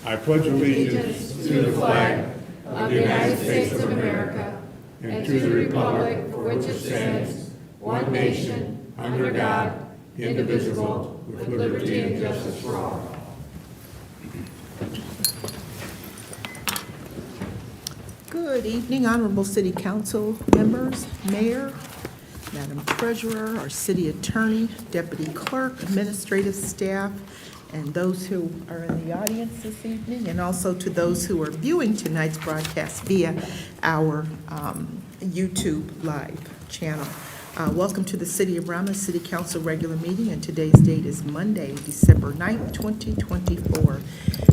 I pledge allegiance to the flag of the United States of America and to the republic for which it stands, one nation, under God, indivisible, with liberty and justice for all. Good evening, Honorable City Council members, Mayor, Madam Treasurer, our City Attorney, Deputy Clerk, administrative staff, and those who are in the audience this evening, and also to those who are viewing tonight's broadcast via our YouTube live channel. Welcome to the City of Rama City Council regular meeting, and today's date is Monday, December 9th, 2024.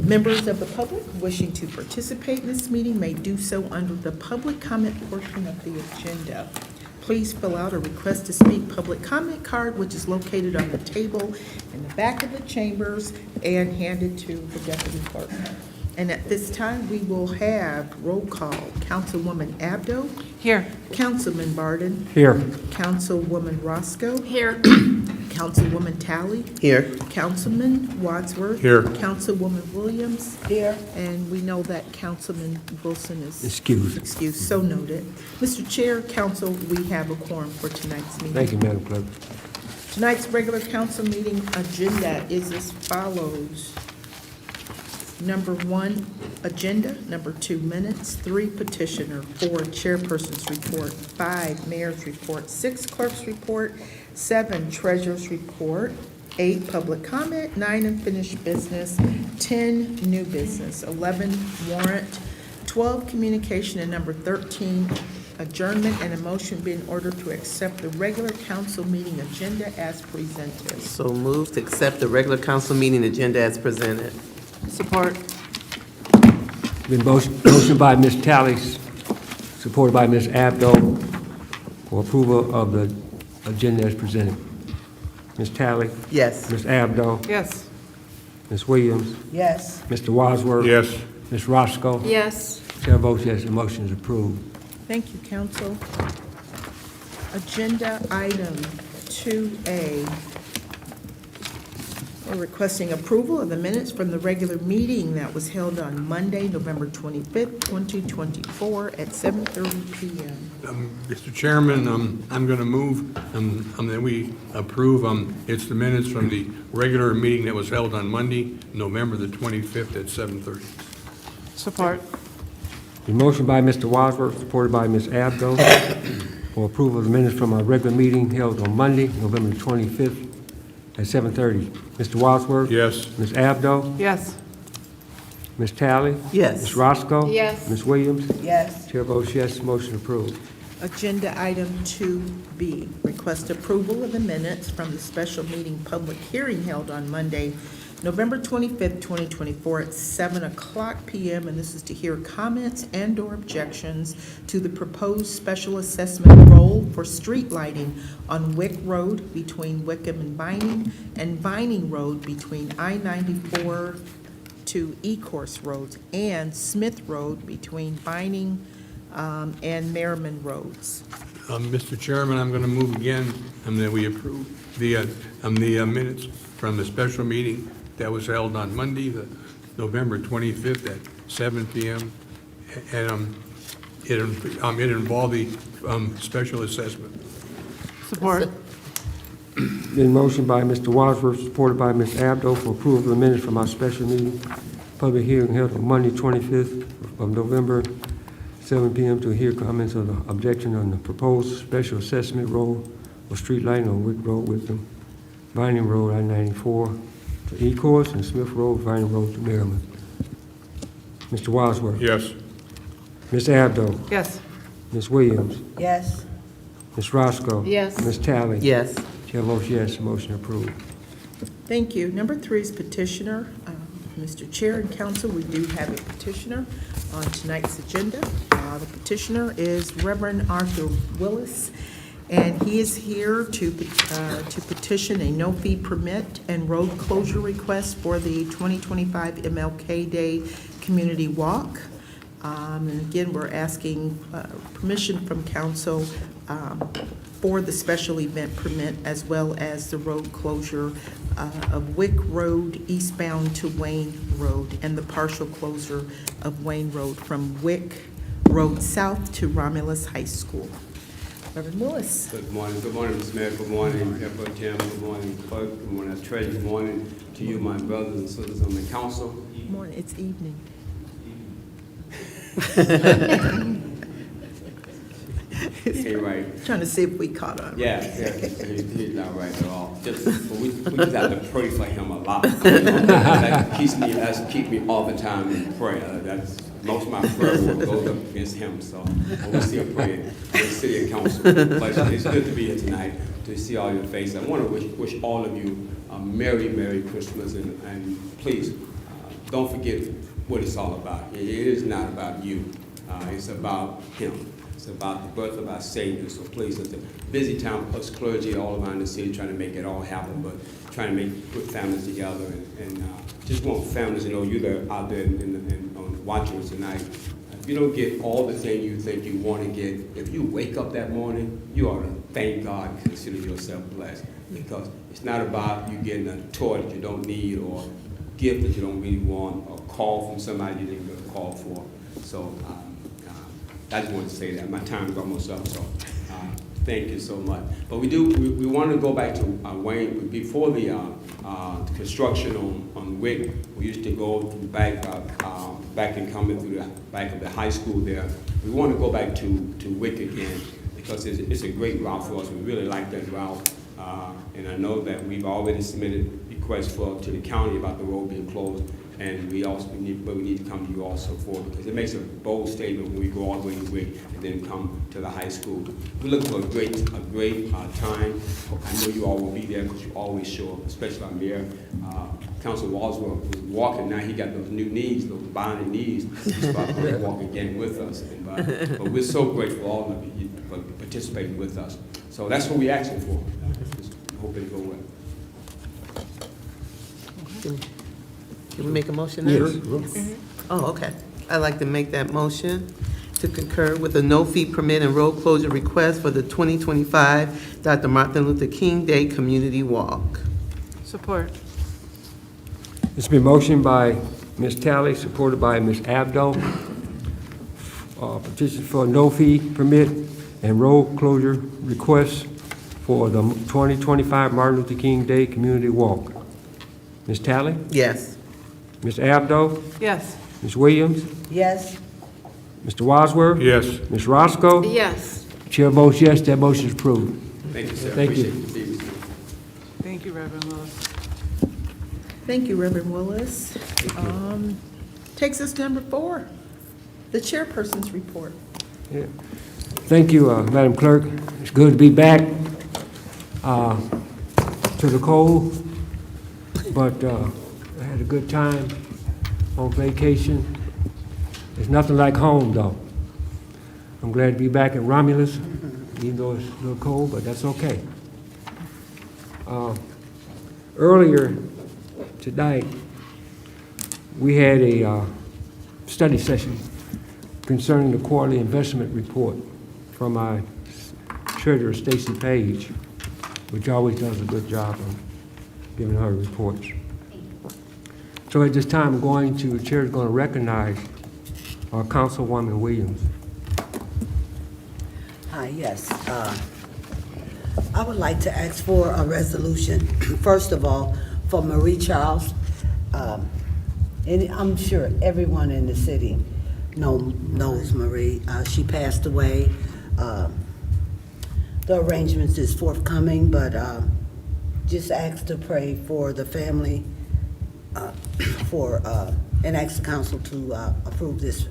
Members of the public wishing to participate in this meeting may do so under the public comment portion of the agenda. Please fill out a request to speak public comment card, which is located on the table in the back of the chambers, and handed to the deputy clerk. And at this time, we will have roll call. Councilwoman Abdo. Here. Councilman Barden. Here. Councilwoman Roscoe. Here. Councilwoman Talley. Here. Councilman Wadsworth. Here. Councilwoman Williams. Here. And we know that Councilman Wilson is Excused. so noted. Mr. Chair, Council, we have a quorum for tonight's meeting. Thank you, Madam Clerk. Tonight's regular council meeting agenda is as follows. Number 1, agenda. Number 2, minutes. 3, petitioner. 4, chairperson's report. 5, mayor's report. 6, clerk's report. 7, treasurer's report. 8, public comment. 9, unfinished business. 10, new business. 11, warrant. 12, communication. And number 13, adjournment, and a motion be in order to accept the regular council meeting agenda as presented. So moved to accept the regular council meeting agenda as presented. Support. Been motion by Ms. Talley, supported by Ms. Abdo, for approval of the agenda as presented. Ms. Talley? Yes. Ms. Abdo? Yes. Ms. Williams? Yes. Mr. Wadsworth? Yes. Ms. Roscoe? Yes. Chair votes yes, the motion is approved. Thank you, council. Agenda item 2A. We're requesting approval of the minutes from the regular meeting that was held on Monday, November 25th, 2024 at 7:30 p.m. Mr. Chairman, I'm going to move that we approve. It's the minutes from the regular meeting that was held on Monday, November the 25th at 7:30. Support. The motion by Mr. Wadsworth, supported by Ms. Abdo, for approval of the minutes from our regular meeting held on Monday, November 25th at 7:30. Mr. Wadsworth? Yes. Ms. Abdo? Yes. Ms. Talley? Yes. Ms. Roscoe? Yes. Ms. Williams? Yes. Chair votes yes, motion approved. Agenda item 2B, request approval of the minutes from the special meeting public hearing held on Monday, November 25th, 2024 at 7 o'clock p.m. And this is to hear comments and or objections to the proposed special assessment roll for street lighting on Wick Road between Wickham and Vining Road between I-94 to E-Course Roads, and Smith Road between Vining and Merriman Roads. Mr. Chairman, I'm going to move again that we approve the minutes from the special meeting that was held on Monday, the November 25th at 7 p.m. And it involved the special assessment. Support. Been motion by Mr. Wadsworth, supported by Ms. Abdo, for approval of the minutes from our special meeting, public hearing held on Monday, 25th of November, 7 p.m. to hear comments of the objection on the proposed special assessment roll for street lighting on Wick Road, Wickham, Vining Road, I-94 to E-Course, and Smith Road, Vining Road to Merriman. Mr. Wadsworth? Yes. Ms. Abdo? Yes. Ms. Williams? Yes. Ms. Roscoe? Yes. Ms. Talley? Yes. Chair votes yes, motion approved. Thank you. Number 3 is petitioner. Mr. Chair and Council, we do have a petitioner on tonight's agenda. The petitioner is Reverend Arthur Willis, and he is here to petition a no-fee permit and road closure request for the 2025 MLK Day Community Walk. And again, we're asking permission from council for the special event permit as well as the road closure of Wick Road eastbound to Wayne Road, and the partial closure of Wayne Road from Wick Road south to Romulus High School. Reverend Lewis. Good morning, Mr. Mayor, good morning, Mayor Pro Tem, good morning, Clerk, good morning, Treasurer, good morning to you, my brothers and sisters on the council. Good morning, it's evening. Hey, right. Trying to see if we caught on. Yeah, he's not right at all. But we just have to pray for him a lot. That keeps me all the time in prayer. That's most of my prayer work goes up against him. So we'll still pray for the city council. But it's good to be here tonight to see all your faces. I want to wish all of you a Merry Christmas, and please don't forget what it's all about. It is not about you. It's about him. It's about the birth of our Savior. So please, it's a busy time for us clergy all around the city trying to make it all happen, but trying to put families together, and just want families to know you that are out there and watching us tonight. If you don't get all the things you think you want to get, if you wake up that morning, you ought to thank God and consider yourself blessed, because it's not about you getting a toy that you don't need, or a gift that you don't really want, or a call from somebody you didn't get a call for. So I just wanted to say that. My time is almost up, so thank you so much. But we want to go back to Wayne. Before the construction on Wick, we used to go back and coming through the back of the high school there. We want to go back to Wick again, because it's a great route for us. We really like that route. And I know that we've already submitted requests to the county about the road being closed. And we need to come to you also for it, because it makes a bold statement when we go all the way to Wick and then come to the high school. We look for a great time. I know you all will be there, because you always show up, especially our mayor. Councilor Wadsworth was walking. Now he got those new knees, those binding knees. He's about to walk again with us. But we're so grateful all of you for participating with us. So that's what we're asking for. Just hope it go well. Can we make a motion now? Yes. Oh, okay. I'd like to make that motion to concur with a no-fee permit and road closure request for the 2025 Dr. Martin Luther King Day Community Walk. Support. It's been motioned by Ms. Talley, supported by Ms. Abdo. Petition for no-fee permit and road closure request for the 2025 Martin Luther King Day Community Walk. Ms. Talley? Yes. Ms. Abdo? Yes. Ms. Williams? Yes. Mr. Wadsworth? Yes. Ms. Roscoe? Yes. Chair votes yes, that motion is approved. Thank you, sir. Thank you. Appreciate you. Thank you, Reverend Lewis. Thank you, Reverend Willis. Takes us to number 4, the chairperson's report. Yeah. Thank you, Madam Clerk. It's good to be back to the cold, but I had a good time on vacation. There's nothing like home, though. I'm glad to be back in Romulus, even though it's a little cold, but that's okay. Earlier tonight, we had a study session concerning the quarterly investment report from our treasurer, Stacy Page, which always does a good job of giving her reports. So at this time, the chair is going to recognize our Councilwoman Williams. Hi, yes. I would like to ask for a resolution, first of all, for Marie Charles. And I'm sure everyone in the city knows Marie. She passed away. The arrangements is forthcoming, but just ask to pray for the family, and ask the council to approve this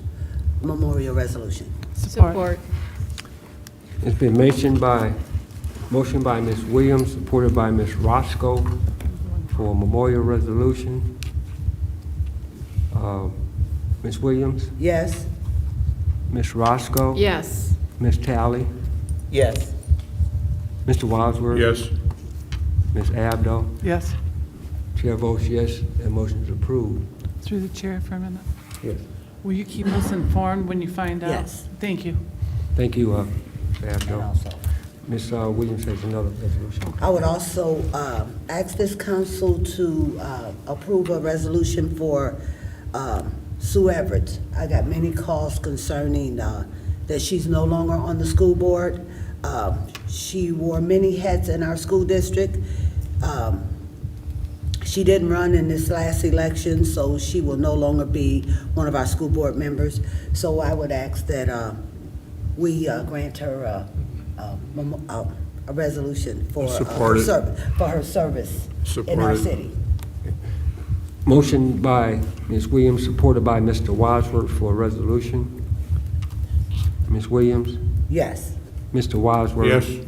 memorial resolution. Support. It's been motion by Ms. Williams, supported by Ms. Roscoe for a memorial resolution. Ms. Williams, Yes? Ms. Roscoe, Yes. Ms. Talley, Yes. Mr. Wadsworth. Yes. Ms. Abdo. Yes. Chair votes yes, that motion is approved. Through the chair for a minute. Yes. Will you keep us informed when you find out? Yes. Thank you. Thank you, And Abdo. also, Ms. Williams has another resolution. I would also ask this council to approve a resolution for Sue Everett. I got many calls concerning that she's no longer on the school board. She wore many hats in our school district. She didn't run in this last election, so she will no longer be one of our school board members. So I would ask that we grant her a resolution for Supported. her service in our Supported. city. Motion by Ms. Williams, supported by Mr. Wadsworth for a resolution. Ms. Williams, Yes. Mr. Wadsworth. Yes.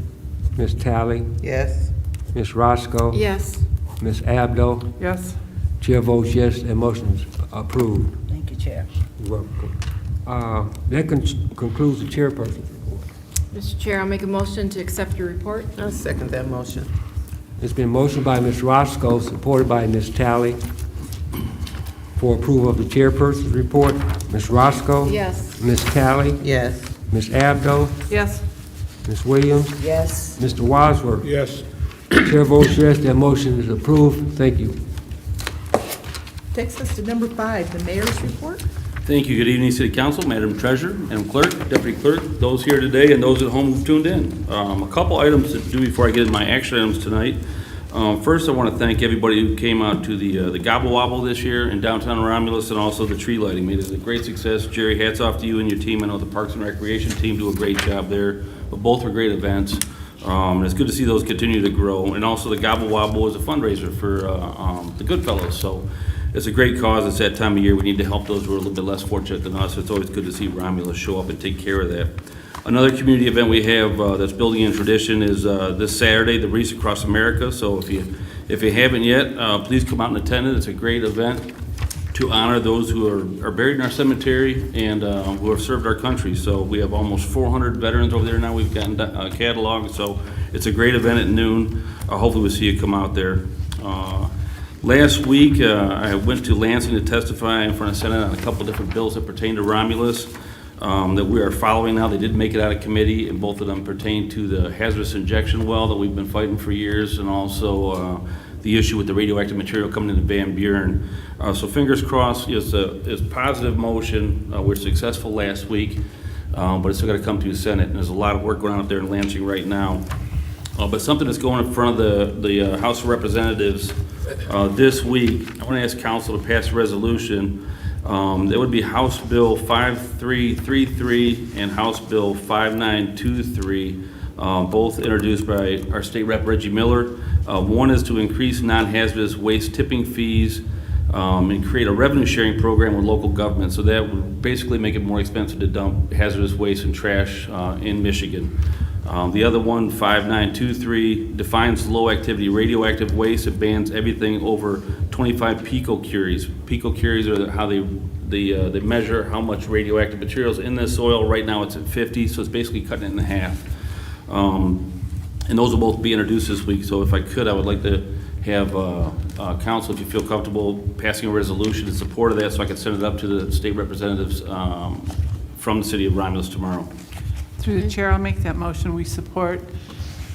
Ms. Tally, Yes. Ms. Roscoe. Yes. Ms. Abdo. Yes. Chair votes yes, and motion is approved. Thank you, Chair. You're welcome. That concludes the chairperson's report. Mr. Chair, I'll make a motion to accept your report. I'll second that motion. It's been motioned by Ms. Roscoe, supported by Ms. Tally, for approval of the chairperson's report. Ms. Roscoe? Yes. Ms. Tally? Yes. Ms. Abdo? Yes. Ms. Williams? Yes. Mr. Wadsworth? Yes. Chair votes yes, that motion is approved. Thank you. Takes us to number 5, the mayor's report. Thank you. Good evening, City Council, Madam Treasurer, Madam Clerk, Deputy Clerk, those here today and those at home who've tuned in. A couple items to do before I get into my action items tonight. First, I want to thank everybody who came out to the Gobble Wobble this year in downtown Romulus, and also the tree lighting. Made it a great success. Jerry, hats off to you and your team. I know the Parks and Recreation team do a great job there, but both were great events. And it's good to see those continue to grow. And also the Gobble Wobble is a fundraiser for the Goodfellows. So it's a great cause. It's that time of year. We need to help those who are a little bit less fortunate than us. It's always good to see Romulus show up and take care of that. Another community event we have that's building in tradition is this Saturday, the Wreaths Across America. So if you haven't yet, please come out and attend it. It's a great event to honor those who are buried in our cemetery and who have served our country. So we have almost 400 veterans over there now. We've gotten a catalog, so it's a great event at noon. Hopefully we'll see you come out there. Last week, I went to Lansing to testify in front of Senate on a couple different bills that pertain to Romulus that we are following now. They did make it out of committee, and both of them pertain to the hazardous injection well that we've been fighting for years, and also the issue with the radioactive material coming into Van Buren. So fingers crossed, it's positive motion. We're successful last week, but it's still got to come to the Senate, and there's a lot of work going on up there in Lansing right now. But something that's going in front of the House of Representatives this week, I want to ask Council to pass a resolution. That would be House Bill 5333 and House Bill 5923, both introduced by our State Rep Reggie Miller. One is to increase non-hazardous waste tipping fees and create a revenue sharing program with local government. So that would basically make it more expensive to dump hazardous waste and trash in Michigan. The other one, 5923, defines low-activity radioactive waste. It bans everything over 25 picocuries. Picocuries are how they measure how much radioactive materials in the soil. Right now it's at 50, so it's basically cutting it in half. And those will both be introduced this week. So if I could, I would like to have council, if you feel comfortable, passing a resolution in support of that, so I can send it up to the state representatives from the city of Romulus tomorrow. Through the chair, I'll make that motion. We support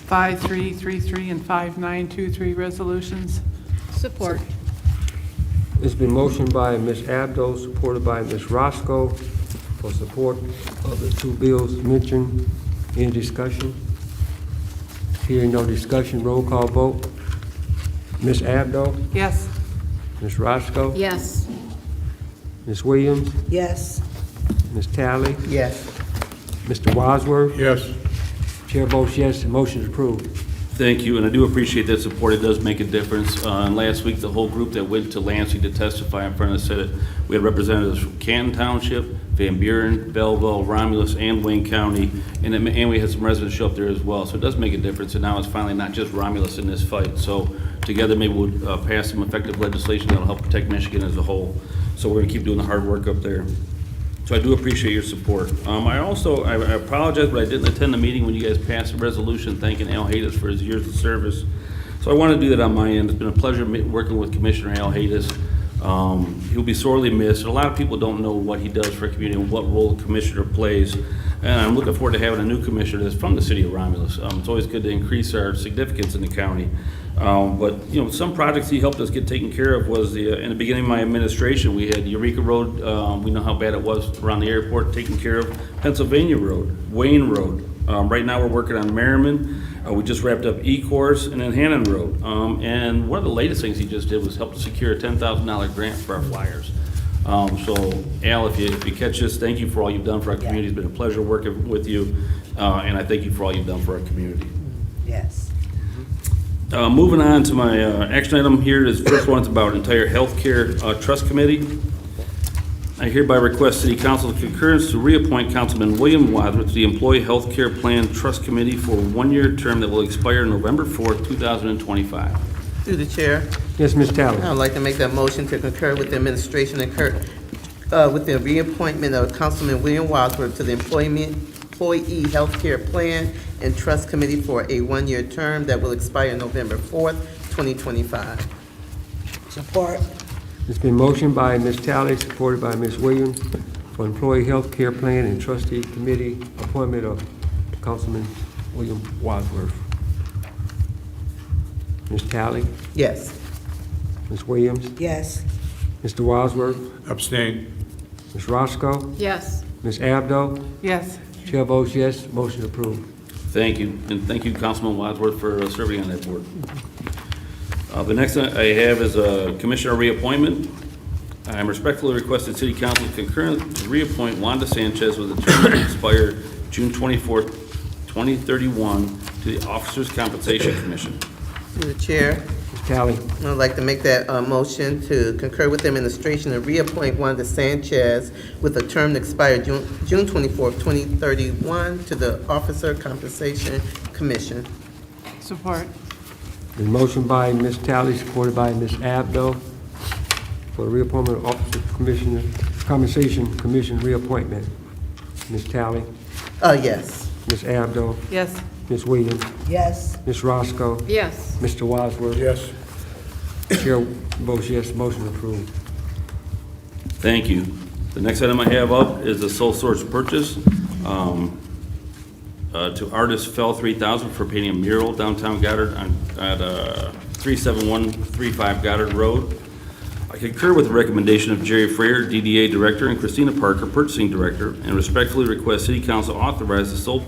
5333 and 5923 resolutions. Support. It's been motioned by Ms. Abdo, supported by Ms. Roscoe, for support of the two bills mentioned. Any discussion? Hearing no discussion, roll call vote. Ms. Abdo? Yes. Ms. Roscoe? Yes. Ms. Williams? Yes. Ms. Tally? Yes. Mr. Wadsworth? Yes. Chair votes yes, the motion is approved. Thank you, and I do appreciate that support. It does make a difference. And last week, the whole group that went to Lansing to testify in front of the Senate, we had representatives from Canton Township, Van Buren, Belleville, Romulus, and Wayne County, and we had some residents show up there as well. So it does make a difference, and now it's finally not just Romulus in this fight. So together, maybe we'll pass some effective legislation that will help protect Michigan as a whole. So we're going to keep doing the hard work up there. So I do appreciate your support. I apologize, but I didn't attend the meeting when you guys passed a resolution thanking Al Haydes for his years of service. So I want to do that on my end. It's been a pleasure working with Commissioner Al Haydes. He'll be sorely missed. A lot of people don't know what he does for a community and what role the commissioner plays. And I'm looking forward to having a new commissioner that's from the city of Romulus. It's always good to increase our significance in the county. But, you know, some projects he helped us get taken care of was in the beginning of my administration, we had Eureka Road, we know how bad it was around the airport, taken care of. Pennsylvania Road, Wayne Road. Right now, we're working on Merriman. We just wrapped up E-Course and then Hannon Road. And one of the latest things he just did was help to secure a $10,000 grant for our flyers. So Al, if you catch this, thank you for all you've done for our community. It's been a pleasure working with you, and I thank you for all you've done for our community. Yes. Moving on to my action item here, is first one's about entire healthcare trust committee. I hereby request City Council's concurrence to reappoint Councilman William Wadsworth to the Employee Health Care Plan Trust Committee for a one-year term that will expire November 4th, 2025. Through the chair, Yes, Ms. Talley. I would like to make that motion to concur with the administration and with the reappointment of Councilman William Wadsworth to the Employee Health Care Plan and Trust Committee for a one-year term that will expire November 4th, 2025. Support. It's been motioned by Ms. Talley, supported by Ms. Williams, for Employee Health Care Plan and Trustee Committee appointment of Councilman William Wadsworth. Ms. Talley, Yes. Ms. Williams, Yes. Mr. Wadsworth, Abstain. Ms. Roscoe, Yes. Ms. Abdo. Yes. Chair votes yes, motion approved. Thank you, and thank you, Councilman Wadsworth, for serving on that board. The next I have is a commissioner reappointment. I am respectfully requesting City Council's concurrence to reappoint Wanda Sanchez with a term to expire June 24th, 2031 to the Officers' Compensation Commission. Through the chair, Ms. Talley, I would like to make that motion to concur with the administration and reappoint Wanda Sanchez with a term to expire June 24th, 2031 to the Officer Compensation Commission. Support. been motioned by Ms. Talley, supported by Ms. Abdo, for the reappointment of Officer Commissioner, Compensation Commission reappointment. Ms. Talley, Yes. Ms. Abdo, Yes. Ms. Williams, Yes. Ms. Roscoe, Yes. Mr. Wadsworth. Yes. Chair votes yes, motion approved. Thank you. The next item I have up is a sole source purchase to Artist Fell 3000 for painting a mural downtown Goddard at 37135 Goddard Road. I concur with the recommendation of Jerry Freyer, DDA Director, and Christina Parker, Purchasing Director, and respectfully request City Council authorize the sole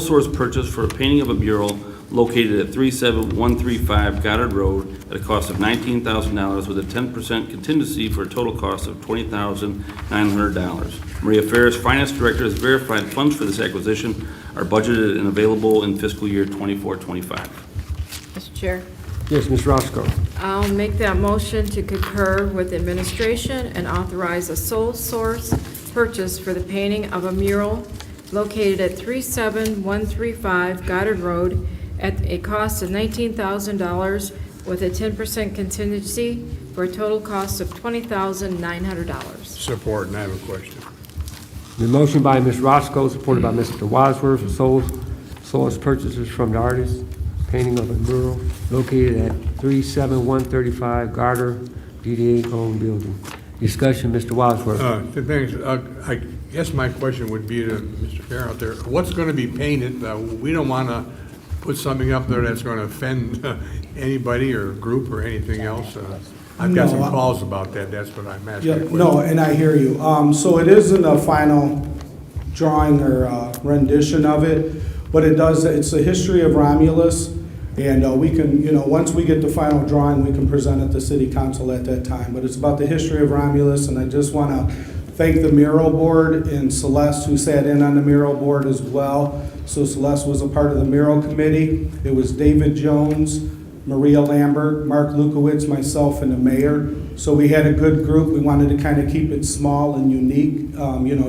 source purchase for a painting of a mural located at 37135 Goddard Road at a cost of $19,000 with a 10% contingency for a total cost of $20,900. Maria Ferris, Finance Director, has verified funds for this acquisition are budgeted and available in fiscal year 24-25. Mr. Chair, Yes, Ms. Roscoe. I'll make that motion to concur with administration and authorize a sole source purchase for the painting of a mural located at 37135 Goddard Road at a cost of $19,000 with a 10% contingency for a total cost of $20,900. Support, and I have a question. The motion by Ms. Roscoe, supported by Mr. Wadsworth, sole source purchases from the artist, painting of a mural located at 37135 Garter, DDA-owned building. Discussion, Mr. Wadsworth. Thanks. I guess my question would be to Mr. Fair out there, what's going to be painted? We don't want to put something up there that's going to offend anybody or group or anything else. I've got some calls about that, that's what I'm asking. Yeah, no, and I hear you. So it isn't a final drawing or rendition of it, but it's the history of Romulus, and we can, once we get the final drawing, we can present it to City Council at that time. But it's about the history of Romulus, and I just want to thank the mural board and Celeste, who sat in on the mural board as well. So Celeste was a part of the mural committee. It was David Jones, Maria Lambert, Mark Lukowitz, myself, and the mayor. So we had a good group. We wanted to kind of keep it small and unique,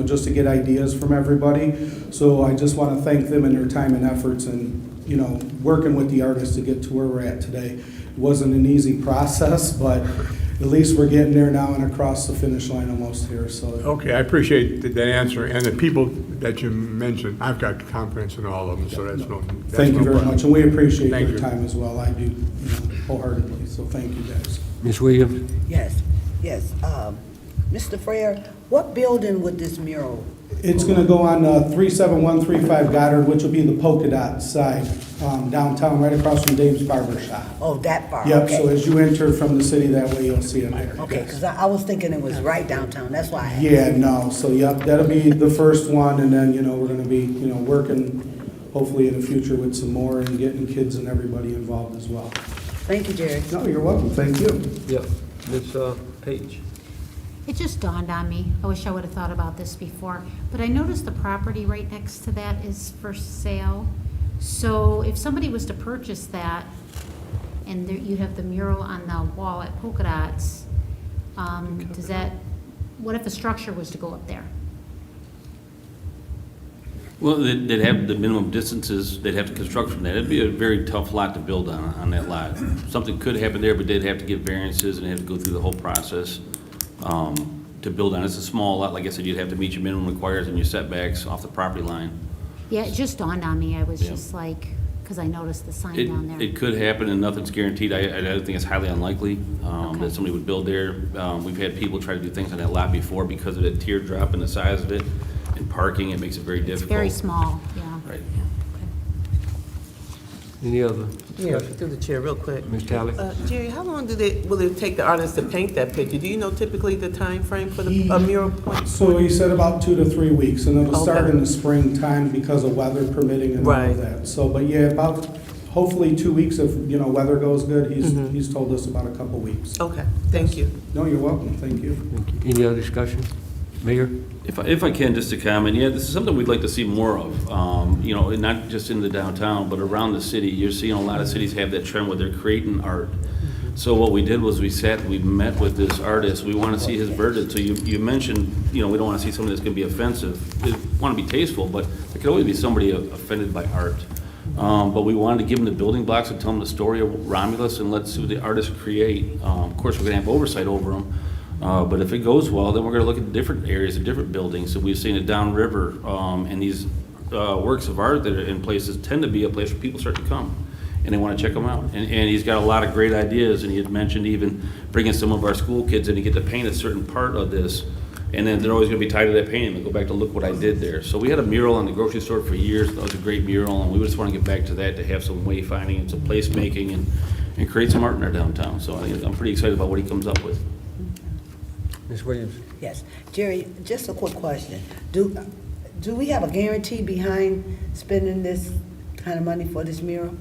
just to get ideas from everybody. So I just want to thank them and their time and efforts and, working with the artists to get to where we're at today. It wasn't an easy process, but at least we're getting there now and across the finish line almost here, so. Okay, I appreciate that answer, and the people that you mentioned, I've got confidence in all of them, so that's no problem. Thank you very much, and we appreciate Thank your you. time as well. I do, wholeheartedly, so thank you guys. Ms. Williams. Yes. Yes, Mr. Frere, what building would this mural? It's gonna go on 37135 Goddard, which will be the polka dot side, downtown, right across from Dave's Barber Shop. Oh, that far, Yep, okay. so as you enter from the city that way, you'll see it there. Okay, yes. because I was thinking it was right downtown, that's why I asked. Yeah, no, so yep, that'll be the first one, and then, we're gonna be, working hopefully in the future with some more and getting kids and everybody involved as well. Thank you, Jerry. No, you're welcome, thank you. Yep. Ms. Page? It just dawned on me, I wish I would have thought about this before, but I noticed the property right next to that is for sale. So if somebody was to purchase that, and there, you have the mural on the wall at Polka Dots, does that, what if a structure was to go up there? Well, they'd have the minimum distances, they'd have to construct from that. It'd be a very tough lot to build on that lot. Something could happen there, but they'd have to get variances and have to go through the whole process to build on. It's a small lot, like I said, you'd have to meet your minimum requires and your setbacks off the property line. Yeah, it just dawned on me, I was Yeah. just like, because I noticed the sign It, down there. it could happen and nothing's guaranteed. I think it's highly unlikely Okay. that somebody would build there. We've had people try to do things on that lot before because of the teardrop and the size of it and parking. It makes it very It's difficult. very small, yeah. Right. Any other Yeah, discussion? through the chair, real quick. Ms. Talley? Jerry, how long will it take the artist to paint that picture? Do you know typically the time frame for a mural? So he said about 2 to 3 weeks, and it'll start Okay. in the springtime because of weather permitting and all Right. of that. So, but yeah, about, hopefully 2 weeks if, weather goes good. He's told us about a couple weeks. Okay, thank you. No, you're welcome, thank you. Thank you. Any other discussion? Mayor? If I can, just to comment, yeah, this is something we'd like to see more of, and not just in the downtown, but around the city. You're seeing a lot of cities have that trend where they're creating art. So what we did was we met with this artist, we want to see his verdict. So you mentioned, we don't want to see something that's going to be offensive. We want to be tasteful, but there could always be somebody offended by art. But we wanted to give them the building blocks and tell them the story of Romulus and let's see what the artists create. Of course, we're going to have oversight over them. But if it goes well, then we're going to look at different areas of different buildings. So we've seen it downriver, and these works of art that are in places tend to be a place where people start to come, and they want to check them out. And he's got a lot of great ideas, and he had mentioned even bringing some of our school kids in to get to paint a certain part of this, and then they're always going to be tied to that painting. They'll go back to look what I did there. So we had a mural on the grocery store for years. That was a great mural, and we just want to get back to that, to have some wayfinding and some placemaking and create some art in our downtown. So I'm pretty excited about what he comes up with. Ms. Williams? Yes. Jerry, just a quick question. Do we have a guarantee behind spending this kind of money for this mural?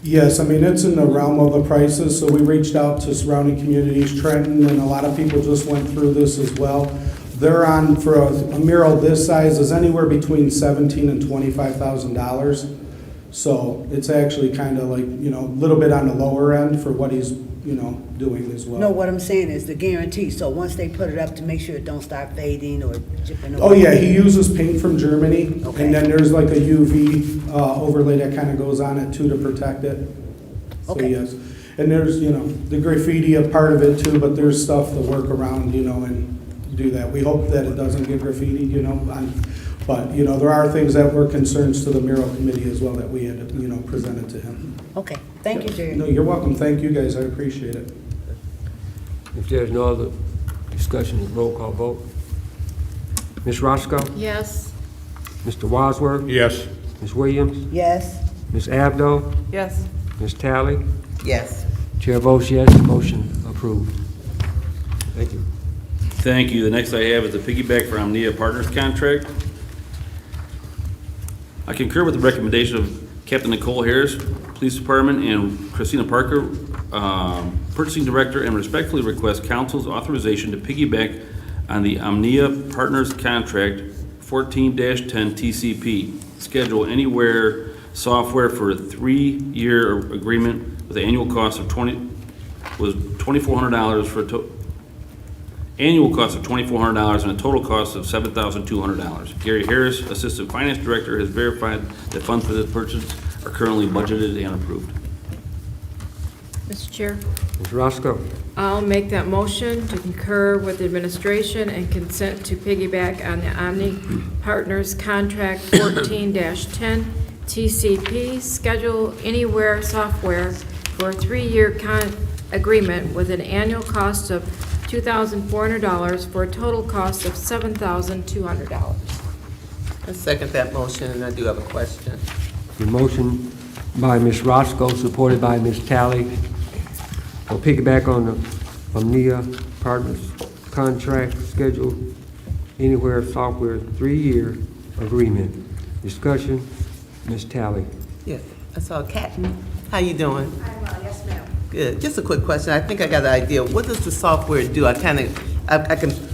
Yes, I mean, it's in the realm of the prices, so we reached out to surrounding communities, Trenton, and a lot of people just went through this as well. They're on, for a mural this size, is anywhere between $17,000 and $25,000. So it's actually kind of like, a little bit on the lower end for what he's, doing as well. No, what I'm saying is the guarantee, so once they put it up to make sure it don't start fading or chipping away. Oh, yeah, he uses paint from Germany, Okay. and then there's like a UV overlay that kind of goes on it too to protect it. So, Okay. yes. And there's, the graffiti a part of it too, but there's stuff to work around, and do that. We hope that it doesn't get graffiti, but, there are things that were concerns to the mural committee as well that we had, presented to him. Okay, thank you, Jerry. No, you're welcome. Thank you, guys. I appreciate it. If there's no other discussion, roll call vote. Ms. Roscoe? Yes. Mr. Wadsworth? Yes. Ms. Williams? Yes. Ms. Abdo? Yes. Ms. Talley? Yes. Chair votes yes, motion approved. Thank you. Thank you. The next I have is the piggyback for Omnia Partners contract. I concur with the recommendation of Captain Nicole Harris, Police Department, and Christina Parker, Purchasing Director, and respectfully request council's authorization to piggyback on the Omnia Partners contract 14-10 TCP. Schedule Anywhere software for a 3-year agreement with an annual cost of $2,400 for annual cost of $2,400 and a total cost of $7,200. Gary Harris, Assistant Finance Director, has verified that funds for this purchase are currently budgeted and approved. Mr. Chair, Ms. Roscoe? I'll make that motion to concur with the administration and consent to piggyback on the Omni Partners Contract 14-10 TCP Schedule Anywhere software for a 3-year agreement with an annual cost of $2,400 for a total cost of $7,200. I second that motion, and I do have a question. The motion by Ms. Roscoe, supported by Ms. Talley. I'll piggyback on the Omnia Partners contract schedule anywhere software 3-year agreement. Discussion, Ms. Talley. Yeah, I saw Captain. How you doing? I'm well, yes, ma'am. Good. Just a quick question. I think I got an idea. What does the software do? I can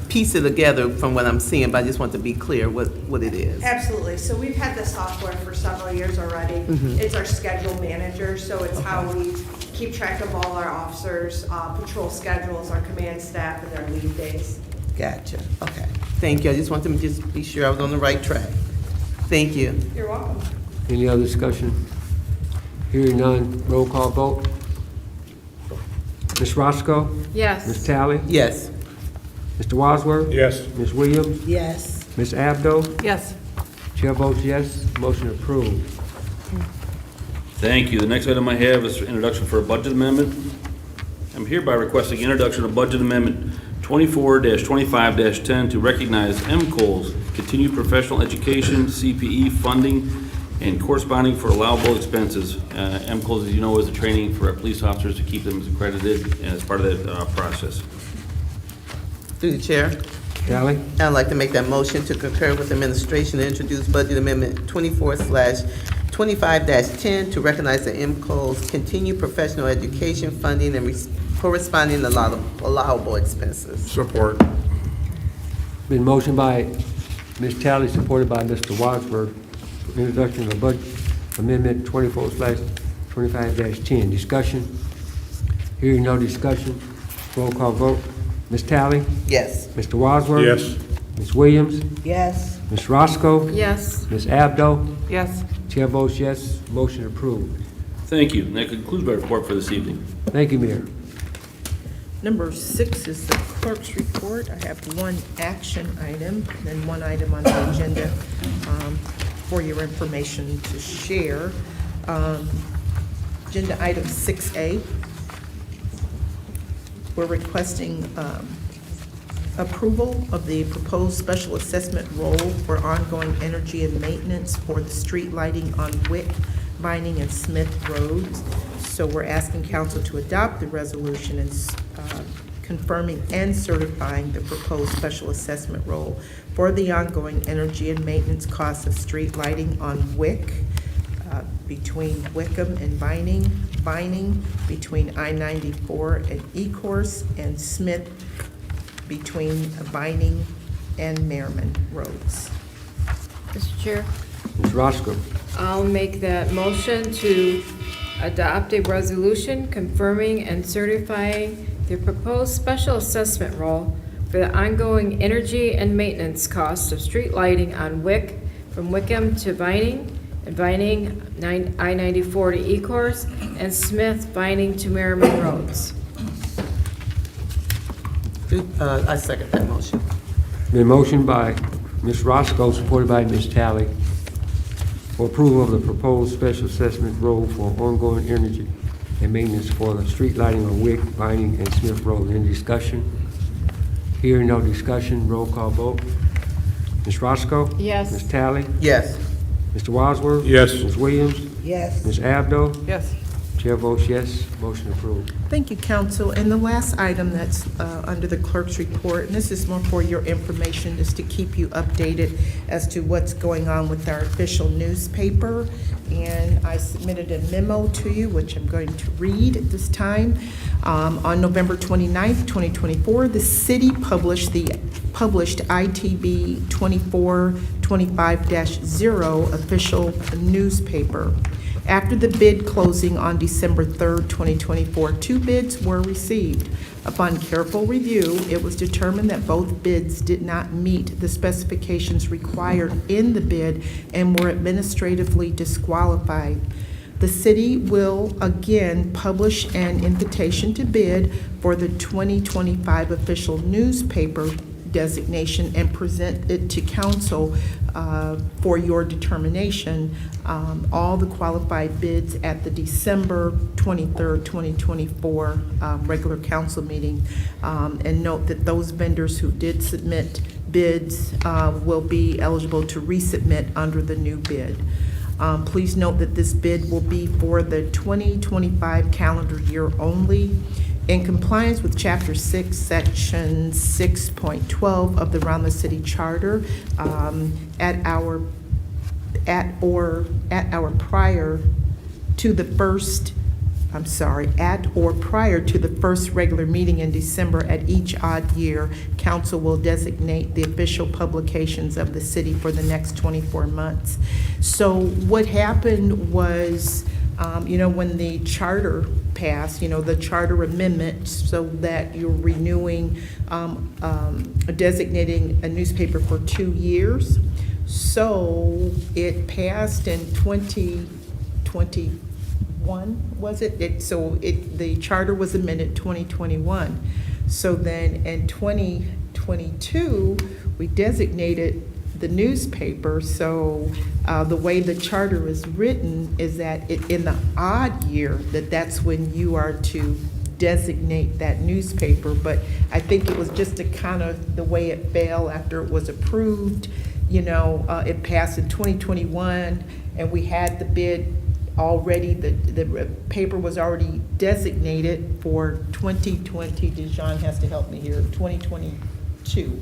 piece it together from what I'm seeing, but I just want to be clear what it is. Absolutely. So we've had the software for several years already. It's our schedule manager, so it's how we keep track of all our officers, patrol schedules, our command staff, and their leave days. Gotcha. Okay. Thank you. I just wanted to just be sure I was on the right track. Thank you. You're welcome. Any other discussion? Hearing none, roll call vote. Ms. Roscoe? Yes. Ms. Talley? Yes. Mr. Wadsworth? Yes. Ms. Williams? Yes. Ms. Abdo? Yes. Chair votes yes, motion approved. Thank you. The next item I have is introduction for a budget amendment. I'm hereby requesting introduction of budget amendment 24-25-10 to recognize MCOL's continued professional education, CPE funding, and corresponding for allowable expenses. MCOL's, as you know, is the training for our police officers to keep them as accredited and as part of that process. Through the chair, Talley? I'd like to make that motion to concur with administration and introduce budget amendment 24/25-10 to recognize the MCO's continued professional education funding and corresponding allowable expenses. Support. Been motioned by Ms. Talley, supported by Mr. Wadsworth, for introduction of budget amendment 24/25-10. Discussion? Hearing no discussion, roll call vote. Ms. Talley? Yes. Mr. Wadsworth? Yes. Ms. Williams? Yes. Ms. Roscoe? Yes. Ms. Abdo? Yes. Chair votes yes, motion approved. Thank you. And that concludes my report for this evening. Thank you, Mayor. Number 6 is the clerk's report. I have one action item and one item on the agenda for your information to share. Agenda item 6A. We're requesting approval of the proposed special assessment role for ongoing energy and maintenance for the street lighting on Wick, Vining, and Smith Roads. So we're asking council to adopt the resolution and confirming and certifying the proposed special assessment role for the ongoing energy and maintenance costs of street lighting on Wick, between Wickham and Vining, between I-94 and E-Course, and Smith between Vining and Merriman Roads. Mr. Chair, Ms. Roscoe? I'll make that motion to adopt a resolution confirming and certifying the proposed special assessment role for the ongoing energy and maintenance costs of street lighting on Wick from Wickham to Vining, and Vining I-94 to E-Course, and Smith Vining to Merriman Roads. I second that motion. Been motioned by Ms. Roscoe, supported by Ms. Talley, for approval of the proposed special assessment role for ongoing energy and maintenance for the street lighting on Wick, Vining, and Smith Road. Any discussion? Hearing no discussion, roll call vote. Ms. Roscoe? Yes. Ms. Talley? Yes. Mr. Wadsworth? Yes. Ms. Williams? Yes. Ms. Abdo? Yes. Chair votes yes, motion approved. Thank you, council. And the last item that's under the clerk's report, and this is more for your information, just to keep you updated as to what's going on with our official newspaper. And I submitted a memo to you, which I'm going to read at this time. On November 29th, 2024, the city published ITB 2425-0 official newspaper. After the bid closing on December 3rd, 2024, 2 bids were received. Upon careful review, it was determined that both bids did not meet the specifications required in the bid and were administratively disqualified. The city will again publish an invitation to bid for the 2025 official newspaper designation and present it to council for your determination. All the qualified bids at the December 23rd, 2024 regular council meeting. And note that those vendors who did submit bids will be eligible to resubmit under the new bid. Please note that this bid will be for the 2025 calendar year only. In compliance with Chapter 6, Section 6.12 of the Romulus City Charter, at or prior to the first regular meeting in December at each odd year, council will designate the official publications of the city for the next 24 months. So what happened was, when the charter passed, the charter amendment, so that you're renewing, designating a newspaper for 2 years. So it passed in 2021, was it? The charter was amended 2021. So then in 2022, we designated the newspaper. So the way the charter is written is that in the odd year, that's when you are to designate that newspaper. But I think it was just a kind of the way it fell after it was approved. It passed in 2021, and we had the bid already, the paper was already designated for 2020. Dijon has to help me here, 2022.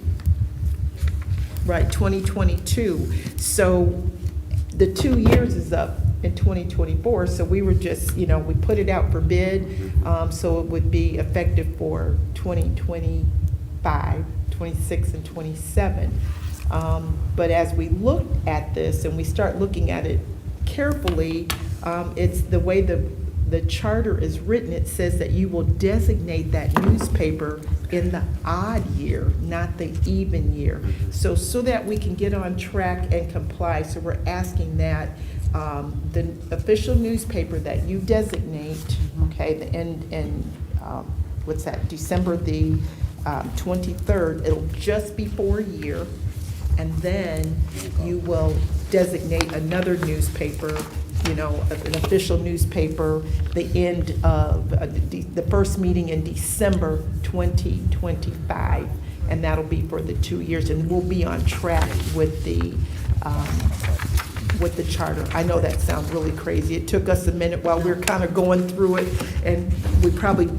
Right, 2022. So the 2 years is up in 2024, so we were just, we put it out for bid, so it would be effective for 2025, 26, and 27. But as we look at this and we start looking at it carefully, it's the way the charter is written. It says that you will designate that newspaper in the odd year, not the even year. So that we can get on track and comply. So we're asking that the official newspaper that you designate, okay, what's that, December the 23rd, it'll just be for a year. And then you will designate another newspaper, an official newspaper, the end of the first meeting in December 2025, and that'll be for the 2 years, and we'll be on track with the charter. I know that sounds really crazy. It took us a minute while we were kind of going through it, and we probably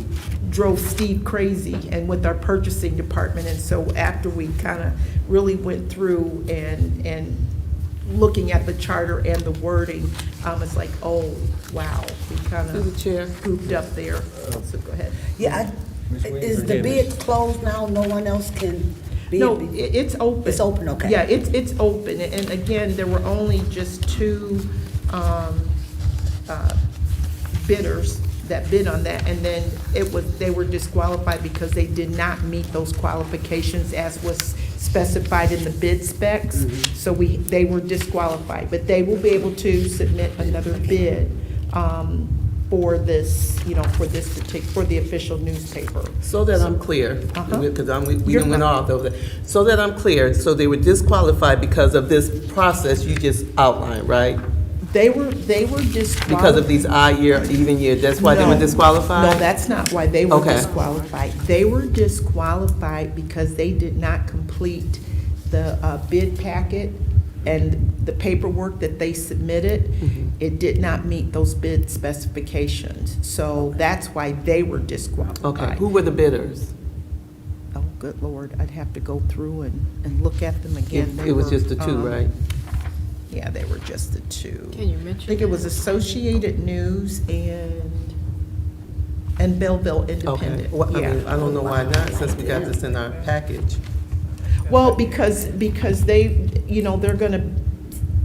drove Steve crazy and with our purchasing department. And so after we kind of really went through and looking at the charter and the wording, it's like, oh, wow, we kind of pooped up there. So go ahead. Yeah, is the bid closed now? No one else can bid? No, it's open. It's open, okay. Yeah, it's open. And again, there were only just 2 bidders that bid on that, and then they were disqualified because they did not meet those qualifications as was specified in the bid specs. So they were disqualified, but they will be able to submit another bid for this, for the official newspaper. So that I'm clear, because we You're didn't went fine. off over there. So that I'm clear, so they were disqualified because of this process you just outlined, right? They were disqualified. Because of these odd year, even year, that's why they were No. disqualified? No, that's not why they were Okay. disqualified. They were disqualified because they did not complete the bid packet and the paperwork that they submitted. It did not meet those bid specifications. So that's why they were disqualified. Okay, who were the bidders? Oh, good Lord, I'd have to go through and look at them again. They It was were, just the 2, right? Yeah, they were just the 2. Can you I mention? think it was Associated News and Belleville Okay, Independent. well, I Yeah. mean, I don't know why not, since we got this in our package. Well, because they,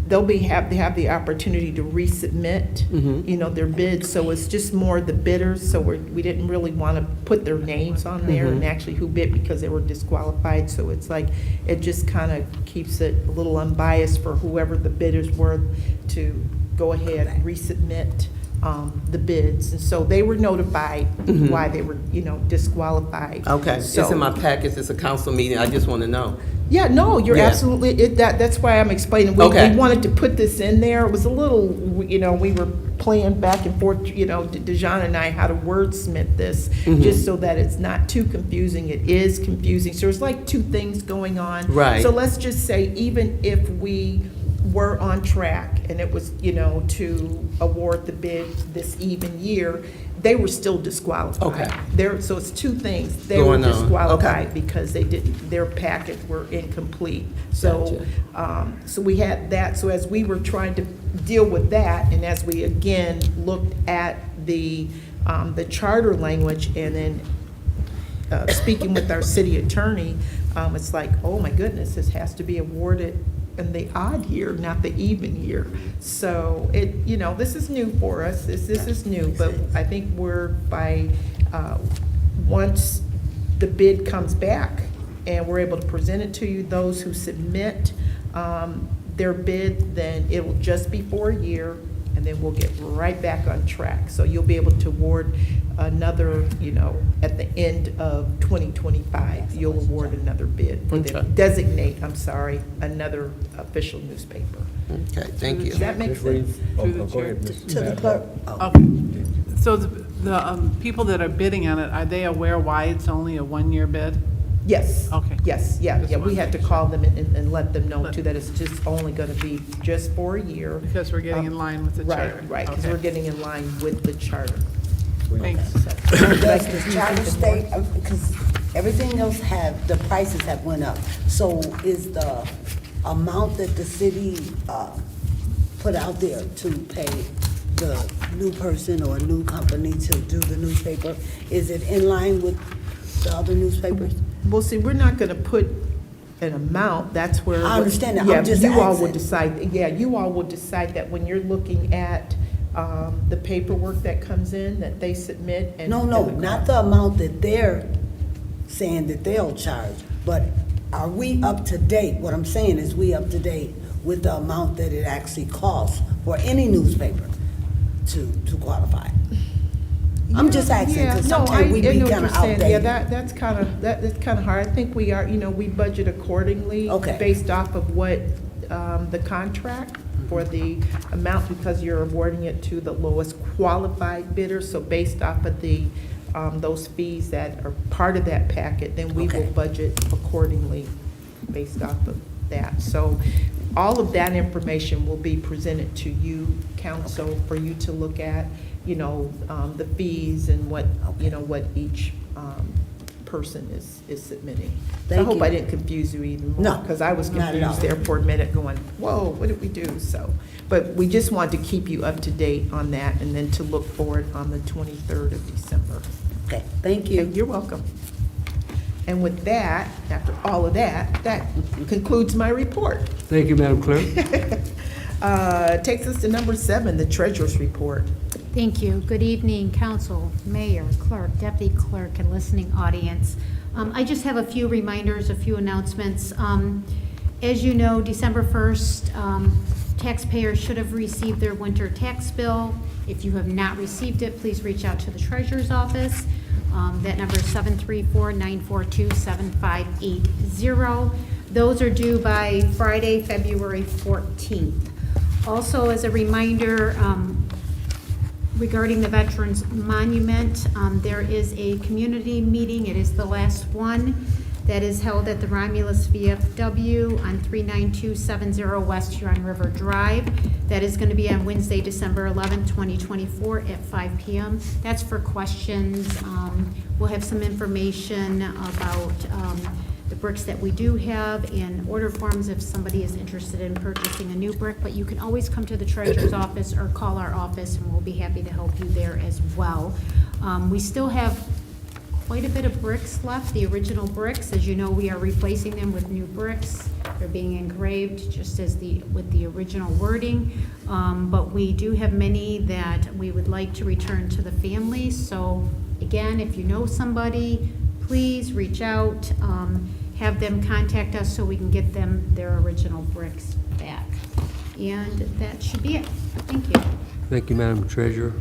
they'll have the opportunity to resubmit, their bids. So it's just more the bidders. So we didn't really want to put their names on there and actually who bid because they were disqualified. So it's like, it just kind of keeps it a little unbiased for whoever the bidders were to go ahead and resubmit the bids. And so they were notified why they were, disqualified. Okay, it's So- in my package, it's a council meeting, I just want to know. Yeah, no, you're Yeah. absolutely, that's why I'm explaining. We Okay. wanted to put this in there. It was a little, we were playing back and forth, Dejan and I, how to wordsmith this, just so that it's not too confusing. It is confusing. So there's like two things going on. Right. So let's just say, even if we were on track and it was, to award the bid this even year, they were still disqualified. Okay. So it's two things. They were Going on. disqualified Okay. because their packet were incomplete. So, so we had that. So as we were trying to deal with that, and as we again looked at the charter language, and then speaking with our city attorney, it's like, oh my goodness, this has to be awarded in the odd year, not the even year. So this is new for us. This is new, but I think we're once the bid comes back and we're able to present it to you, those who submit their bid, then it will just be for a year, and then we'll get right back on track. So you'll be able to award another, at the end of 2025, you'll award another bid for Okay. designate, another official newspaper. Okay, thank you. Does that make sense? Through the chair. To the clerk. Oh. Okay. So the people that are bidding on it, are they aware why it's only a one-year bid? Yes. Okay. Yes, yeah, Just yeah, we wanted had to to make call them and let them know too, that it's just only gonna be just for a year. Because we're getting in line with the charter. Right, because Okay. we're getting in line with the charter. Thanks. Does the charter state, because everything else the prices have went up. So is the amount that the city put out there to pay the new person or new company to do the newspaper, is it in line with the other newspapers? Well, see, we're not gonna put an amount, that's where. I understand that. I'm Yeah, just you all will asking. decide, you all will decide that when you're looking at the paperwork that comes in, that they submit and. No, not the amount that they're saying that they'll charge, but are we up to date? What I'm saying is, we up to date with the amount that it actually costs for any newspaper to qualify? I'm just asking, Yeah, because no, sometimes we I be know what kind of you're saying. Yeah, outdated. that's kind of hard. I think we are, we budget accordingly. Okay. Based off of what, the contract for the amount, because you're awarding it to the lowest qualified bidder. So based off of those fees that are part of that packet, then we will Okay. budget accordingly based off of that. So all of that information will be presented to you, council, for you to look at, the fees and what, what each person is submitting. So I Thank hope you. I didn't confuse you even more. No, Because I was not at all. confused there for a minute going, whoa, what did we do? So, but we just wanted to keep you up to date on that, and then to look forward on the 23rd of December. Okay, thank Okay, you. you're welcome. And with that, after all of that, that concludes my report. Thank you, Madam Clerk. Takes us to number 7, the treasurer's report. Thank you. Good evening, council, mayor, clerk, deputy clerk, and listening audience. I just have a few reminders, a few announcements. As you know, December 1st, taxpayers should have received their winter tax bill. If you have not received it, please reach out to the treasurer's office. That number is 734-942-7580. Those are due by Friday, February 14th. Also, as a reminder, regarding the Veterans Monument, there is a community meeting. It is the last one that is held at the Romulus VFW on 39270 West Huron River Drive. That is going to be on Wednesday, December 11th, 2024 at 5 p.m. That's for questions. We'll have some information about the bricks that we do have and order forms if somebody is interested in purchasing a new brick. But you can always come to the treasurer's office or call our office, and we'll be happy to help you there as well. We still have quite a bit of bricks left, the original bricks. As you know, we are replacing them with new bricks. They're being engraved just as with the original wording. But we do have many that we would like to return to the family. So again, if you know somebody, please reach out, have them contact us so we can get them their original bricks back. And that should be it. Thank you. Thank you, Madam Treasurer.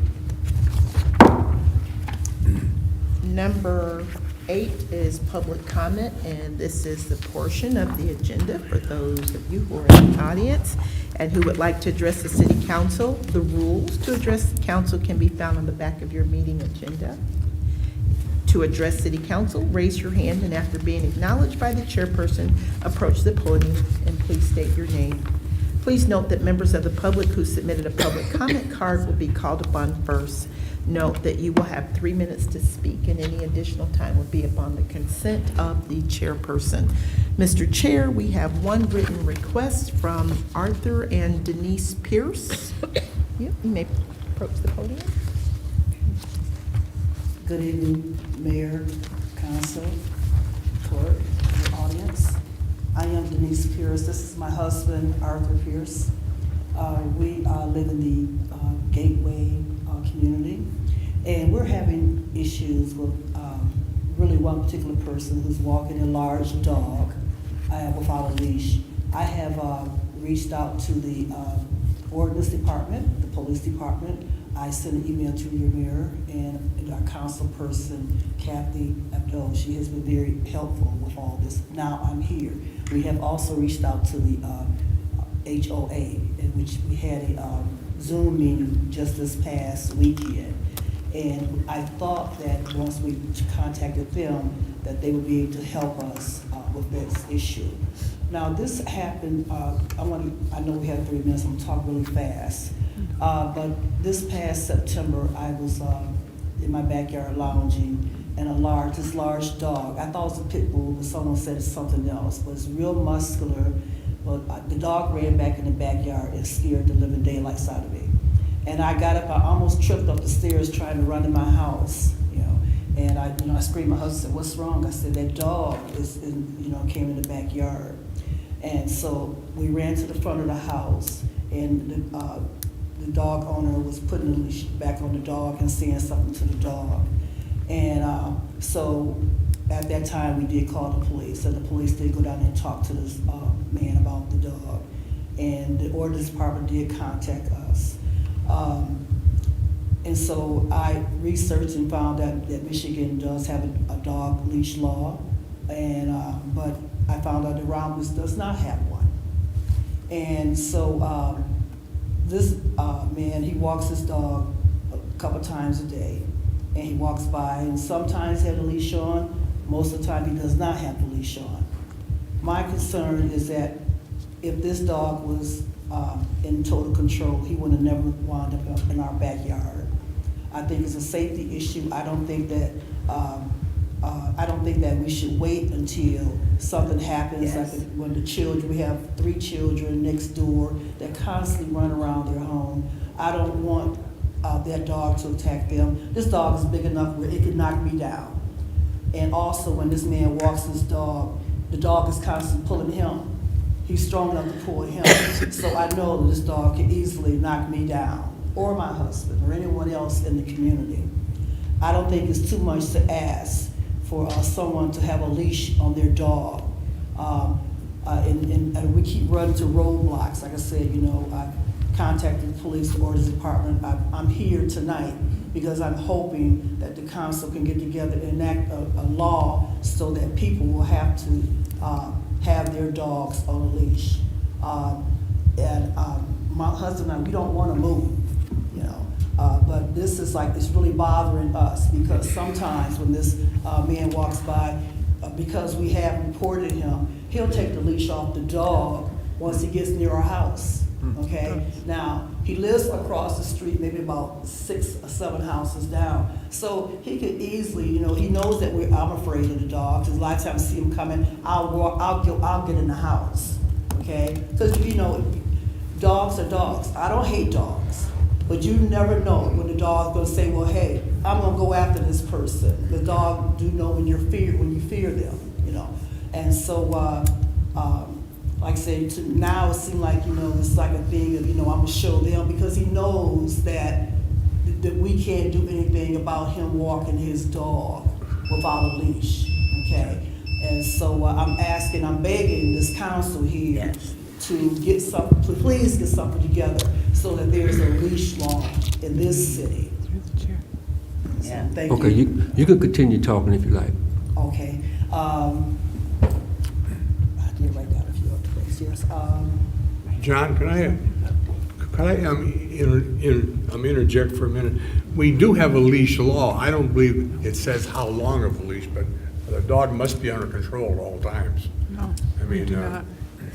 Number 8 is public comment, and this is the portion of the agenda for those of you who are in the audience and who would like to address the city council. The rules to address the council can be found on the back of your meeting agenda. To address city council, raise your hand, and after being acknowledged by the chairperson, approach the podium and please state your name. Please note that members of the public who submitted a public comment card will be called upon first. Note that you will have 3 minutes to speak, and any additional time will be upon the consent of the chairperson. Mr. Chair, we have one written request from Arthur and Denise Pierce. You may approach the podium. Good evening, Mayor, Council, Clerk, and audience. I am Denise Pierce. This is my husband, Arthur Pierce. We live in the Gateway community, and we're having issues with really one particular person who's walking a large dog without a leash. I have reached out to the ordinance department, the police department. I sent an email to your mayor and our council person, Kathy Abdul. She has been very helpful with all this. Now I'm here. We have also reached out to the HOA, in which we had a Zoom meeting just this past weekend. And I thought that once we contacted them, that they would be able to help us with this issue. Now this happened, I know we have 3 minutes, I'm gonna talk really fast. But this past September, I was in my backyard lounging, and this large dog, I thought it was a pit bull, but someone said it's something else, but it's real muscular. But the dog ran back in the backyard and scared the living daylights out of me. And I got up, I almost tripped up the stairs trying to run in my house, and I screamed. My husband said, "What's wrong?" I said, "That dog came in the backyard." And so we ran to the front of the house, and the dog owner was putting the leash back on the dog and saying something to the dog. And so at that time, we did call the police, and the police did go down and talk to this man about the dog. And the ordinance department did contact us. And so I researched and found out that Michigan does have a dog leash law, and but I found out that Romulus does not have one. And so this man, he walks his dog a couple times a day, and he walks by, and sometimes he has a leash on, most of the time he does not have the leash on. My concern is that if this dog was in total control, he would have never wound up in our backyard. I think it's a safety issue. I don't think that we should wait until something happens. Yes. Like when the children, we have 3 children next door that constantly run around their home. I don't want that dog to attack them. This dog is big enough where it could knock me down. And also when this man walks his dog, the dog is constantly pulling him. He's strong enough to pull him. So I know that this dog can easily knock me down, or my husband, or anyone else in the community. I don't think it's too much to ask for someone to have a leash on their dog. And we keep running to roadblocks. Like I said, I contacted the police, the ordinance department. I'm here tonight because I'm hoping that the council can get together and enact a law so that people will have to have their dogs on a leash. My husband and I, we don't want to move, but this is it's really bothering us because sometimes when this man walks by, because we have reported him, he'll take the leash off the dog once he gets near our house, okay? Now, he lives across the street, maybe about 6 or 7 houses down. So he could easily, he knows that I'm afraid of the dogs. A lot of times I see him coming, I'll get in the house, okay? Because, dogs are dogs. I don't hate dogs. But you never know when the dog's going to say, well, hey, I'm going to go after this person. The dog do know when you fear them, And so, like I said, now it seems like, it's like a thing of, I'm going to show them because he knows that we can't do anything about him walking his dog without a leash, okay? And so I'm begging this council here to get some, to please get something together so that there's a leash law in this city. So, thank you. Okay, you can continue talking if you like. Okay. I did write down a few other things, yes. John, can I interject for a minute? We do have a leash law. I don't believe it says how long of a leash, but the dog must be under control at all times. No, I we mean, do not.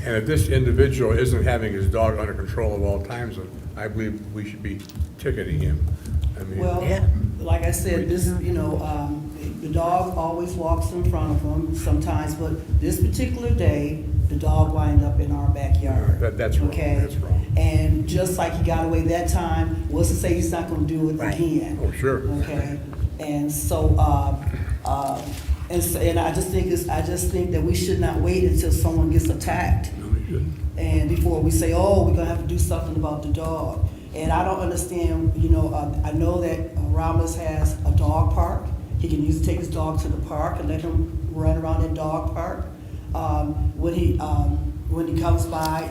and if this individual isn't having his dog under control at all times, I believe we should be ticketing him. I mean, Well, like I said, this, the dog always walks in front of him sometimes, but this particular day, the dog wind up in our backyard. That's wrong, Okay? that's wrong. And just like he got away that time, what's to say he's not gonna do it again? Oh, sure. Okay, and so, and I just think that we should not wait until someone gets attacked. No, we shouldn't. And before we say, oh, we're gonna have to do something about the dog. And I don't understand, I know that Romulus has a dog park. He can use, take his dog to the park and let him run around that dog park. When he comes by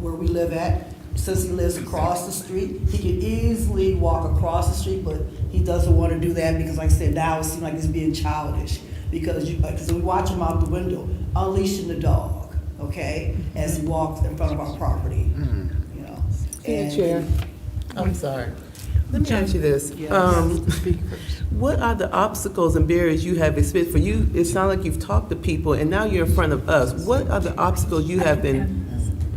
where we live at, since he lives across the street, he can easily walk across the street, but he doesn't want to do that because, like I said, now it seems like it's being childish. Because we watch him out the window, unleashing the dog, okay, as he walks in front of our property, And- Chair, I'm sorry. Let me ask you this. Speak first. What are the obstacles and barriers you have experienced? For you, it sounds like you've talked to people, and now you're in front of us. What are the obstacles you have been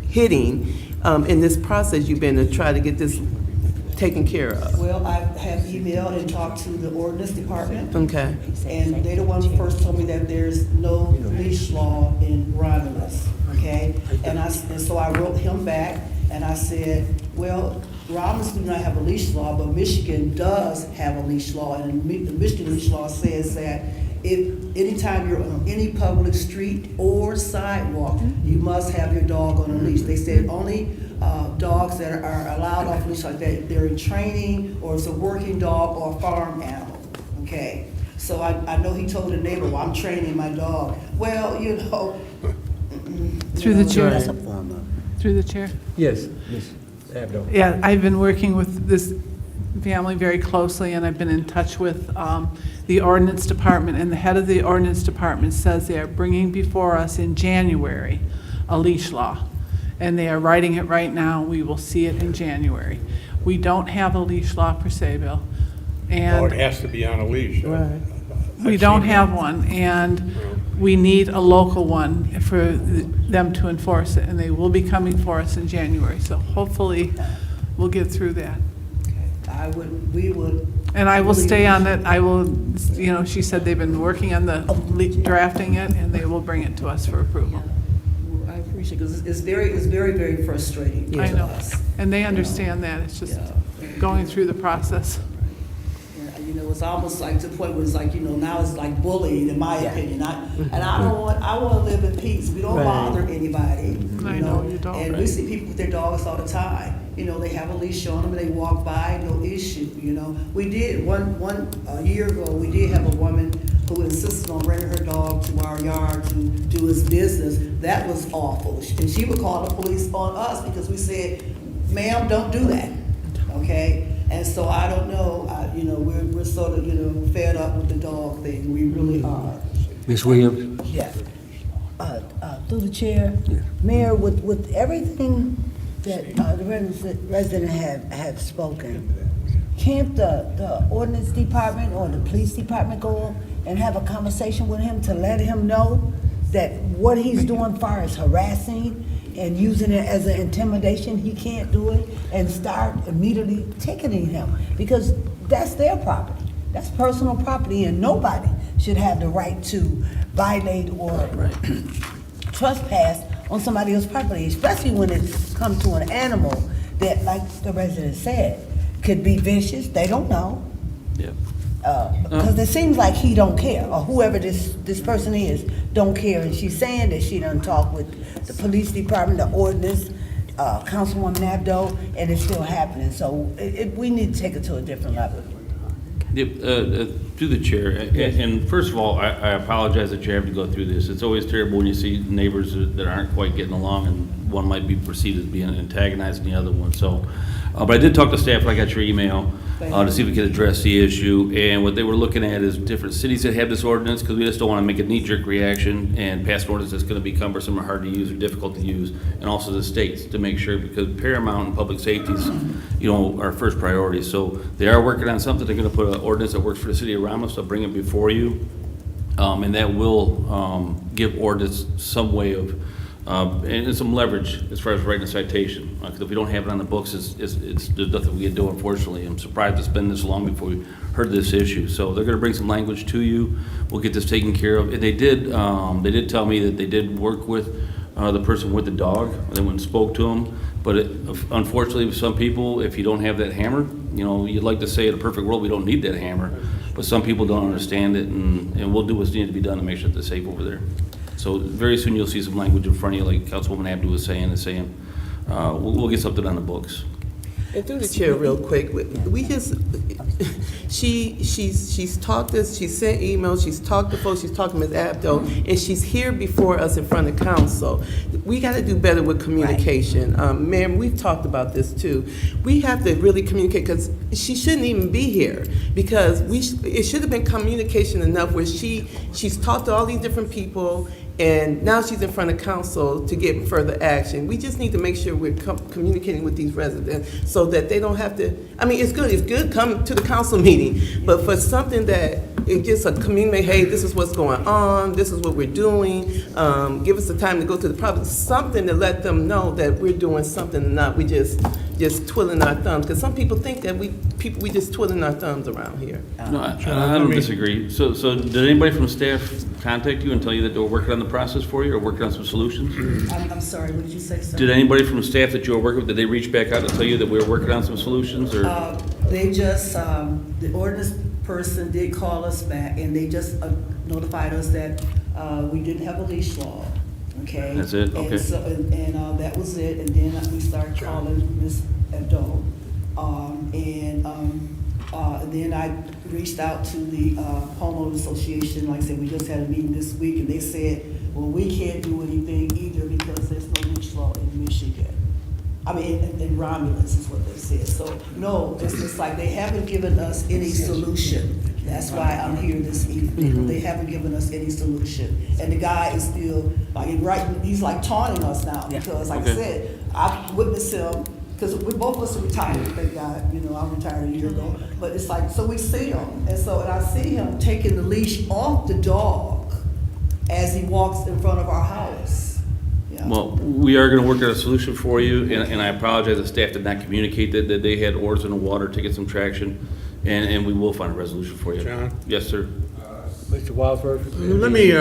hitting in this process you've been to try to get this taken care of? Well, I have emailed and talked to the ordinance department, Okay. and they the one who first told me that there's no leash law in Romulus, okay? And so I wrote him back, and I said, well, Romulus do not have a leash law, but Michigan does have a leash law, and the Michigan leash law says that if anytime you're on any public street or sidewalk, you must have your dog on a leash. They said only dogs that are allowed off leash like that, if they're in training, or it's a working dog or a farm animal, okay? So I know he told the neighbor, well, I'm training my dog. Well, Through the chair. That's a form of. Through the chair. Yes, Ms. Abdo. Yeah, I've been working with this family very closely, and I've been in touch with the ordinance department, and the head of the ordinance department says they are bringing before us in January a leash law, and they are writing it right now. We will see it in January. We don't have a leash law per se, Bill, Dog and has to be on a leash. Right. we don't have one, and we need a local one for them to enforce it, and they will be coming for us in January, so hopefully we'll get through that. we would. And I will stay on it. I will, she said they've been working on the drafting it, and they will bring it to us for approval. I appreciate it, because it's very, very frustrating I to know. us. And they understand that. It's just Yeah. going through the process. It's almost like to the point where it's like, now it's like bullying, in my opinion. I want to live in peace. We don't bother anybody. I know you don't. And we see people with their dogs all the time. They have a leash on them and they walk by, no issue, We did, one year ago, we did have a woman who insisted on bringing her dog to our yard to do his business. That was awful. And she would call the police on us because we said, ma'am, don't do that, okay? And so I don't know, we're sort of, fed up with the dog thing. We really are. Ms. Williams? Yeah. Through the chair, Mayor, with everything that the resident have spoken, can't the ordinance department or the police department go and have a conversation with him to let him know that what he's doing far as harassing and using it as an intimidation, he can't do it, and start immediately ticketing him? Because that's their property. That's personal property, and nobody should have the right to violate or trespass on somebody else's property, especially when it's come to an animal that, like the resident said, could be vicious. They don't know. Yep. Because it seems like he don't care, or whoever this person is don't care. And she's saying that she done talk with the police department, the ordinance, Councilwoman Abdo, and it's still happening. So we need to take it to a different level. Through Through the chair, and first of all, I apologize that you have to go through this. It's always terrible when you see neighbors that aren't quite getting along, and one might be perceived as being antagonizing the other one, so. But I did talk to staff, I got your email, to see if we could address the issue, and what they were looking at is different cities that have this ordinance, because we just don't want to make a knee-jerk reaction and pass an ordinance that's going to be cumbersome or hard to use or difficult to use, and also the states, to make sure, because paramount and public safety is, our first priority. So they are working on something. They're going to put an ordinance that works for the city of Romulus. They'll bring it before you, and that will give ordinance some way of and some leverage as far as writing a citation. Because if we don't have it on the books, there's nothing we can do, unfortunately. I'm surprised it's been this long before we heard this issue. So they're going to bring some language to you. We'll get this taken care of. And they did tell me that they did work with the person with the dog. They went and spoke to him. But unfortunately, with some people, if you don't have that hammer, you'd like to say in a perfect world, we don't need that hammer. But some people don't understand it, and we'll do what's needed to be done to make sure that they're safe over there. So very soon you'll see some language in front of you, like Councilwoman Abdu was saying, we'll get something on the books. And through the chair, real quick, we just, she's talked us, she's sent emails, she's talked to folks, she's talked to Ms. Abdo, and she's here before us in front of council. We got to do better with communication. Ma'am, we've talked about this too. We have to really communicate, because she shouldn't even be here, because it should have been communication enough where she's talked to all these different people, and now she's in front of council to get further action. We just need to make sure we're communicating with these residents so that they don't have to, it's good come to the council meeting, but for something that it just a community, hey, this is what's going on, this is what we're doing, give us the time to go to the public, something to let them know that we're doing something and not we just twiddling our thumbs, because some people think that we just twiddling our thumbs around here. No, I don't disagree. So did anybody from staff contact you and tell you that they were working on the process for you or working on some solutions? I'm sorry, what did you say, sir? Did anybody from staff that you were working with, did they reach back out and tell you that we were working on some solutions, or? They just, the ordinance person did call us back, and they just notified us that we didn't have a leash law, okay? That's it? Okay. And so, and that was it, and then we started calling Ms. Abdo, and then I reached out to the homeowners association. Like I said, we just had a meeting this week, and they said, well, we can't do anything either because there's no leash law in Michigan. In Romulus is what they said. So, no, it's just like they haven't given us any solution. That's why I'm here this evening. They haven't given us any solution. And the guy is still, he's like taunting us now because, like I said, I've witnessed him, because we both of us are retired, thank God, I retired a year ago. But it's like, so we see him, and I see him taking the leash off the dog as he walks in front of our house. Well, we are going to work out a solution for you, and I apologize that staff did not communicate that they had oars in the water to get some traction, and we will find a resolution for you. John? Yes, sir. Mr. Wadsworth? Let me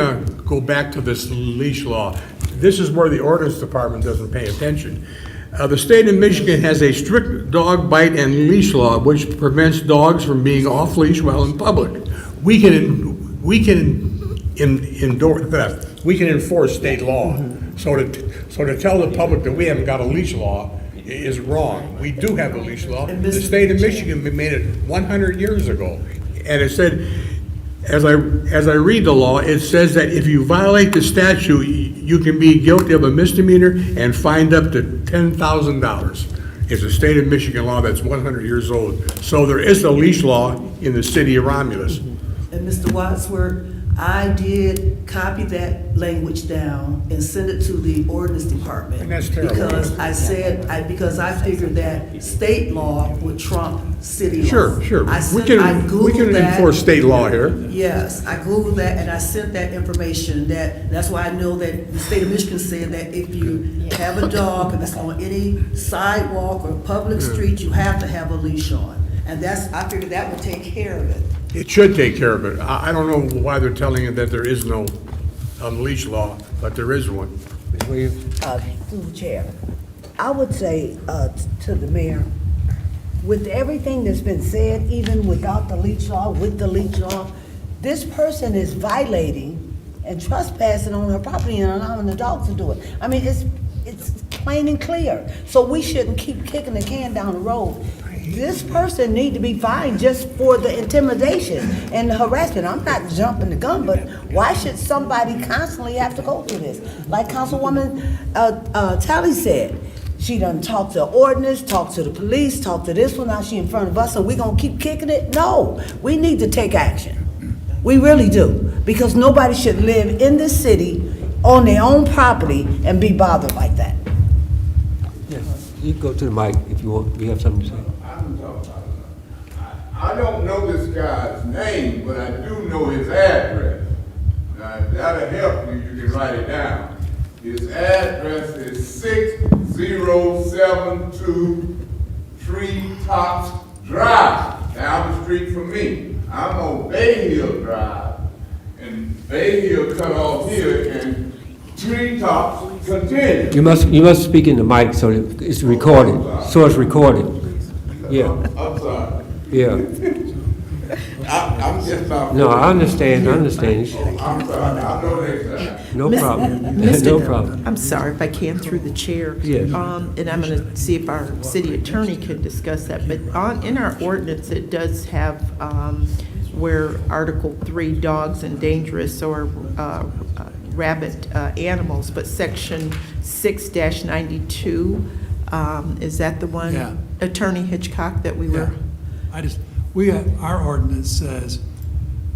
go back to this leash law. This is where the ordinance department doesn't pay attention. The state of Michigan has a strict dog bite and leash law which prevents dogs from being off leash while in public. We can enforce state law. So to tell the public that we haven't got a leash law is wrong. We do have a leash law. The state of Michigan made it 100 years ago, and it said, as I read the law, it says that if you violate the statute, you can be guilty of a misdemeanor and fined up to $10,000. It's a state of Michigan law that's 100 years old. So there is a leash law in the city of Romulus. And Mr. Wadsworth, I did copy that language down and send it to the ordinance department. And that's terrible. Because I figured that state law would trump city law. Sure. I We can enforce state law here. Yes, I Googled that and I sent that information. That's why I know that the state of Michigan said that if you have a dog and it's on any sidewalk or public street, you have to have a leash on. And I figured that would take care of it. It should take care of it. I don't know why they're telling you that there is no leash law, but there is one. Ms. Williams? Through the chair, I would say to the mayor, with everything that's been said, even without the leash law, with the leash law, this person is violating and trespassing on her property and allowing the dog to do it. It's plain and clear. So we shouldn't keep kicking the can down the road. this person need to be fined just for the intimidation and the harassment. I'm not jumping the gun, but why should somebody constantly have to go through this? Like Councilwoman Tally said, she done talked to the ordinance, talked to the police, talked to this one, now she in front of us, and we gonna keep kicking it? No, we need to take action. We really do, because nobody should live in this city on their own property and be bothered like that. Yeah, you go to the mic if you want, you have something to say. I don't know this guy's name, but I do know his address. Now, if that'll help you, you can write it down. His address is 6072 Treetops Drive, down the street from me. I'm on Bay Hill Drive, and Bay Hill cut off here, and Treetops continue. You must speak in the mic so that it's recorded, so it's recorded. Yeah, I'm sorry. yeah. I'm just not. No, I understand. I'm sorry, I know next time. No problem. Mr. No problem. I'm sorry if I can through the chair. Yes. And I'm going to see if our city attorney can discuss that. But in our ordinance, it does have where Article 3, dogs and dangerous or rabid animals, but Section 6-92, is that the one? Yeah. Attorney Hitchcock that we were? Our ordinance says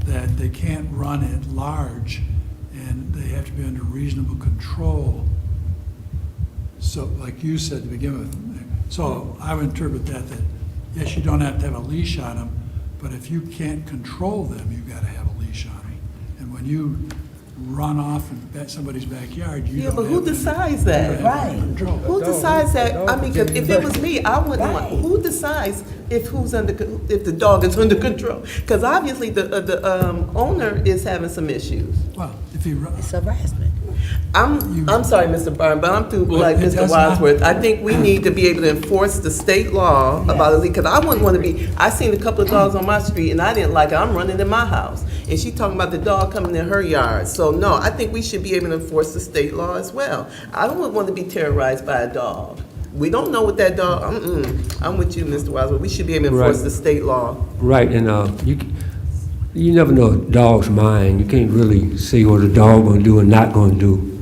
that they can't run at large and they have to be under reasonable control. So, like you said to begin with, so I would interpret that yes, you don't have to have a leash on them, but if you can't control them, you've got to have a leash on them. And when you run off in somebody's backyard, you Yeah, don't but who have decides that? Right. Who decides that? I mean, 'cause if it was me, I wouldn't want, Right. who decides if if the dog is under control? Because obviously the owner is having some issues. Well, if he run, It's harassment. I'm sorry, Mr. Byrne, but I'm through, Well, like it Mr. does not- Wadsworth. I think we need to be able to enforce the state law about it, because I wouldn't want to be, I seen a couple of dogs on my street and I didn't like it. I'm running in my house. And she talking about the dog coming in her yard. So no, I think we should be able to enforce the state law as well. I don't want to be terrorized by a dog. We don't know what that dog, I'm with you, Mr. Wadsworth. We should be able to enforce Right. the state law. Right, and you never know a dog's mind. You can't really see what a dog gonna do and not gonna do.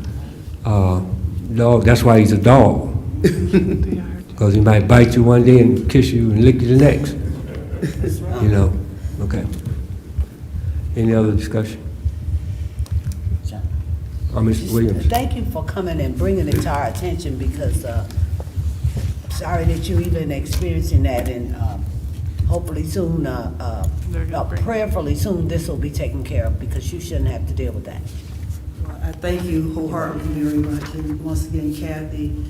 Dog, that's why he's a dog. Because he might bite you one day and kiss you and lick you the next. You know, okay. Any other discussion? Mr. Williams? Thank you for coming and bringing it to our attention, because sorry that you even experiencing that, and hopefully soon, prayerfully soon, this will be taken care of, because you shouldn't have to deal with that. Well, I thank you wholeheartedly very much, and once again, Kathy,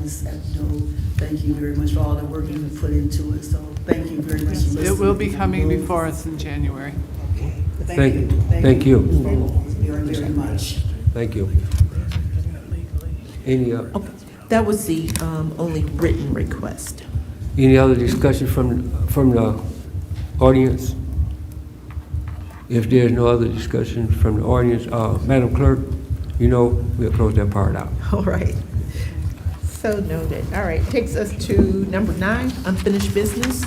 Ms. Abdo, thank you very much for all the work you've put into it, so thank you very much. for It will be listening. coming before us in January. Okay. Thank you. Thank you. Very, very much. Thank you. Any That was the only written request. other discussion from the audience? If there's no other discussion from the audience, Madam Clerk, we'll close that part out. All right. So noted. All right, takes us to number 9, unfinished business.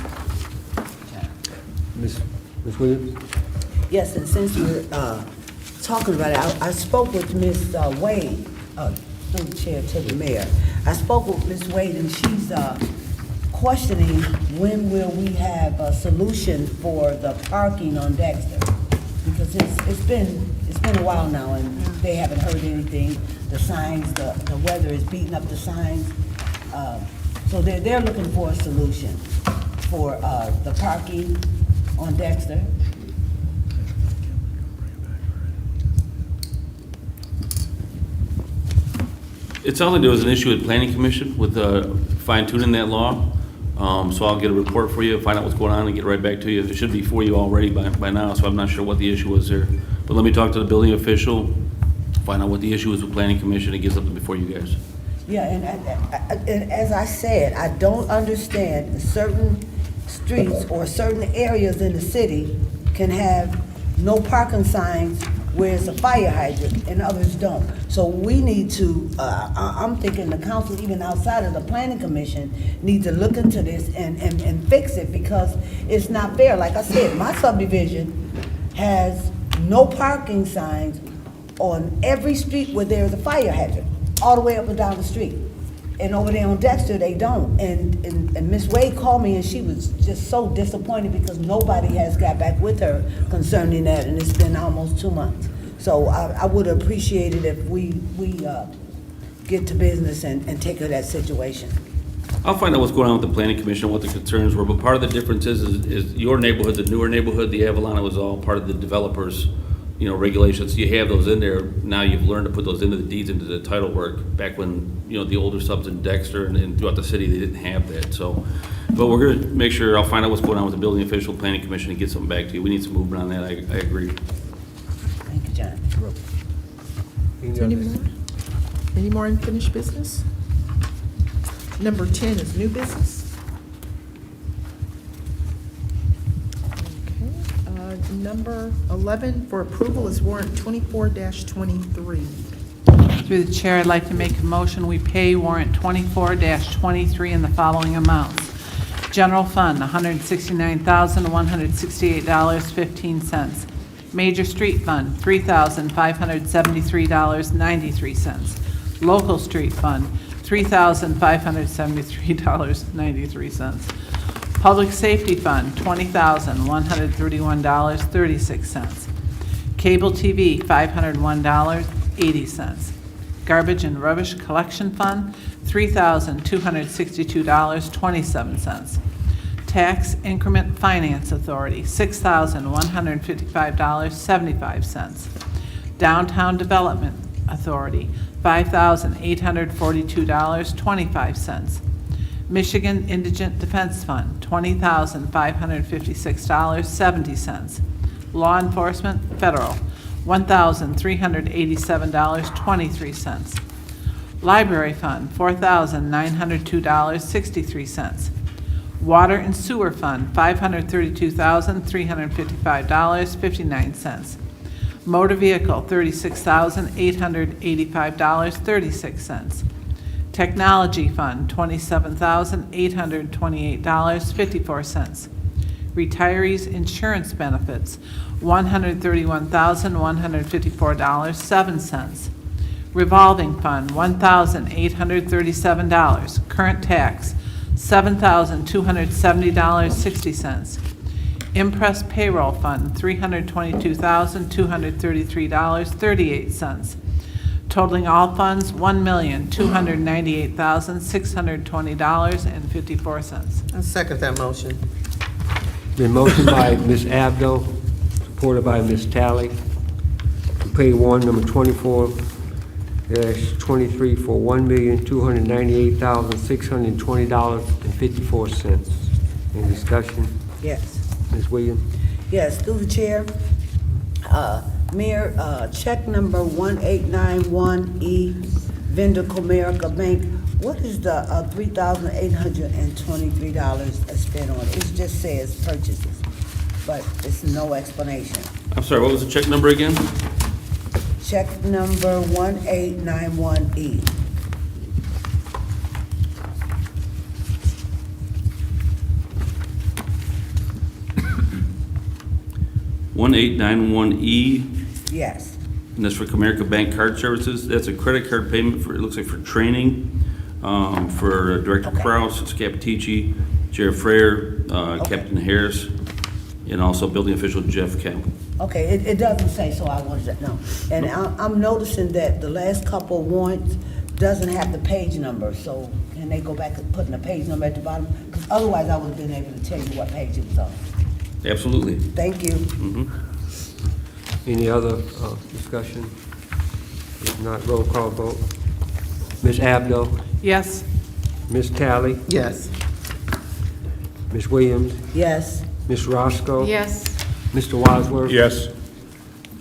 Ms. Williams? Yes, and since we're talking about it, I spoke with Ms. Wade, through the chair to the mayor. I spoke with Ms. Wade, and she's questioning when will we have a solution for the parking on Dexter? Because it's been a while now, and they haven't heard anything. The signs, the weather is beating up the signs. So they're looking for a solution for the parking on Dexter. It sounds like there was an issue with planning commission with fine tuning that law. So I'll get a report for you, find out what's going on and get right back to you. It should be for you already by now, so I'm not sure what the issue was there. But let me talk to the building official, find out what the issue is with planning commission and get something before you guys. Yeah, and as I said, I don't understand certain streets or certain areas in the city can have no parking signs where it's a fire hydrant and others don't. So we need to, I'm thinking the council, even outside of the planning commission, need to look into this and fix it, because it's not fair. Like I said, my subdivision has no parking signs on every street where there's a fire hydrant, all the way up and down the street. And over there on Dexter, they don't. And Ms. Wade called me, and she was just so disappointed because nobody has got back with her concerning that, and it's been almost 2 months. So I would appreciate it if we get to business and take care of that situation. I'll find out what's going on with the planning commission, what the concerns were, but part of the difference is your neighborhood, the newer neighborhood, the Avalon, it was all part of the developers, regulations. You have those in there. Now you've learned to put those into the deeds, into the title work. Back when, the older subs in Dexter and throughout the city, they didn't have that. So, but we're gonna make sure, I'll find out what's going on with the building official, planning commission, and get something back to you. We need some movement on that. I agree. Thank you, John. Is there any more? Any more unfinished business? Number 10 is new business. Okay, number 11 for approval is warrant 24-23. Through the chair, I'd like to make a motion, we pay warrant 24-23 in the following amounts. General fund, $169,168.15. Major street fund, $3,573.93. Local street fund, $3,573.93. Public safety fund, $20,131.36. Cable TV, $501.80. Garbage and rubbish collection fund, $3,262.27. Tax increment finance authority, $6,155.75. Downtown development authority, $5,842.25. Michigan Indigent Defense Fund, $20,556.70. Law enforcement federal, $1,387.23. Library fund, $4,902.63. Water and sewer fund, $532,355.59. Motor vehicle, $36,885.36. Technology fund, $27,828.54. Retirees insurance benefits, $131,154.07. Revolving fund, $1,837. Current tax, $7,270.60. Impress payroll fund, $322,233.38. Totaling all funds, $1,298,620.54. I second that motion. Been motioned by Ms. Abdo, supported by Ms. Talley, to pay warrant number 24-23 for $1,298,620.54. Any discussion? Yes. Ms. Williams? Yes, through the chair. Mayor, check number 1891E, Vendor Comerica Bank. What is the $3,823 spent on? It just says purchases, but it's no explanation. I'm sorry, what was the check number again? Check number 1891E. $1,891E, Yes. and that's for Comerica Bank Card Services. That's a credit card payment for, it looks like for training, for Director Kraus, Scapitici, Jared Frayer, Captain Harris, and also building official Jeff Kemp. Okay, it doesn't say, so I wanted to know. And I'm noticing that the last couple warrants doesn't have the page number, so can they go back and put in the page number at the bottom? Because otherwise I would have been able to tell you what page it was on. Absolutely. Thank you. Any other discussion? If not, roll call vote. Ms. Abdo? Yes. Ms. Talley? Yes. Ms. Williams? Yes. Ms. Roscoe? Yes. Mr. Wadsworth? Yes.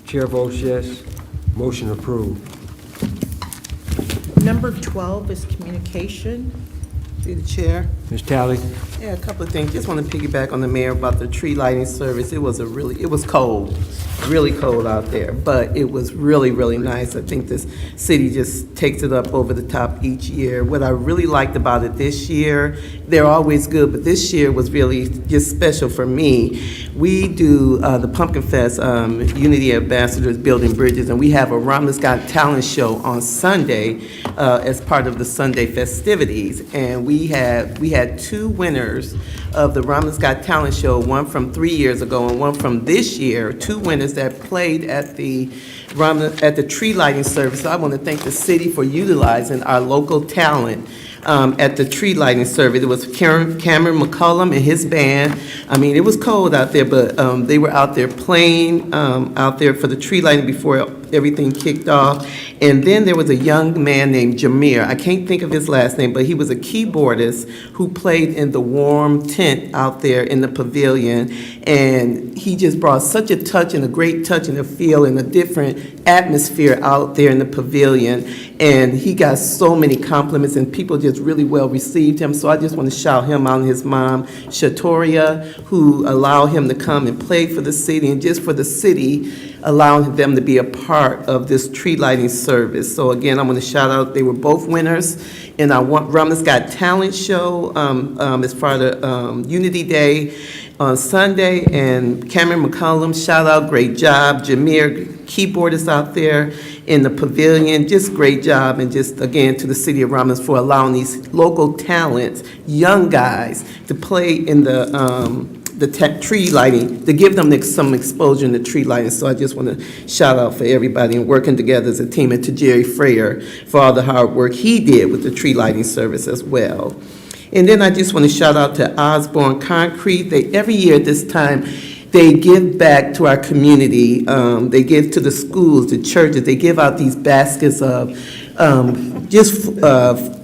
Chair votes yes. Motion approved. Number 12 is communication. Through the chair. Ms. Talley? Yeah, a couple of things. Just want to piggyback on the mayor about the tree lighting service. It was cold. really cold out there, but it was really, really nice. I think this city just takes it up over the top each year. What I really liked about it this year, they're always good, but this year was really just special for me. We do the Pumpkin Fest, Unity Ambassadors Building Bridges, and we have a Romulus Got Talent show on Sunday as part of the Sunday festivities. And we had two winners of the Romulus Got Talent show, one from 3 years ago and one from this year, two winners that played at the tree lighting service. So I want to thank the city for utilizing our local talent at the tree lighting service. It was Cameron McCullum and his band. I mean, it was cold out there, but they were out there playing out there for the tree lighting before everything kicked off. And then there was a young man named Jameer. I can't think of his last name, but he was a keyboardist who played in the warm tent out there in the pavilion. And he just brought such a touch and a great touch and a feel and a different atmosphere out there in the pavilion. And he got so many compliments and people just really well received him. So I just want to shout him out and his mom, Shatoria, who allowed him to come and play for the city and just for the city, allowing them to be a part of this tree lighting service. So again, I'm going to shout out, they were both winners in our Romulus Got Talent show as part of Unity Day on Sunday. And Cameron McCullum, shout out, great job. Jameer, keyboardist out there in the pavilion, just great job. And just again to the city of Romulus for allowing these local talents, young guys, to play in the tree lighting, to give them some exposure in the tree lighting. So I just want to shout out for everybody and working together as a team, and to Jerry Freyer for all the hard work he did with the tree lighting service as well. And then I just want to shout out to Osborne Concrete. Every year at this time, they give back to our community. They give to the schools, the churches. They give out these baskets of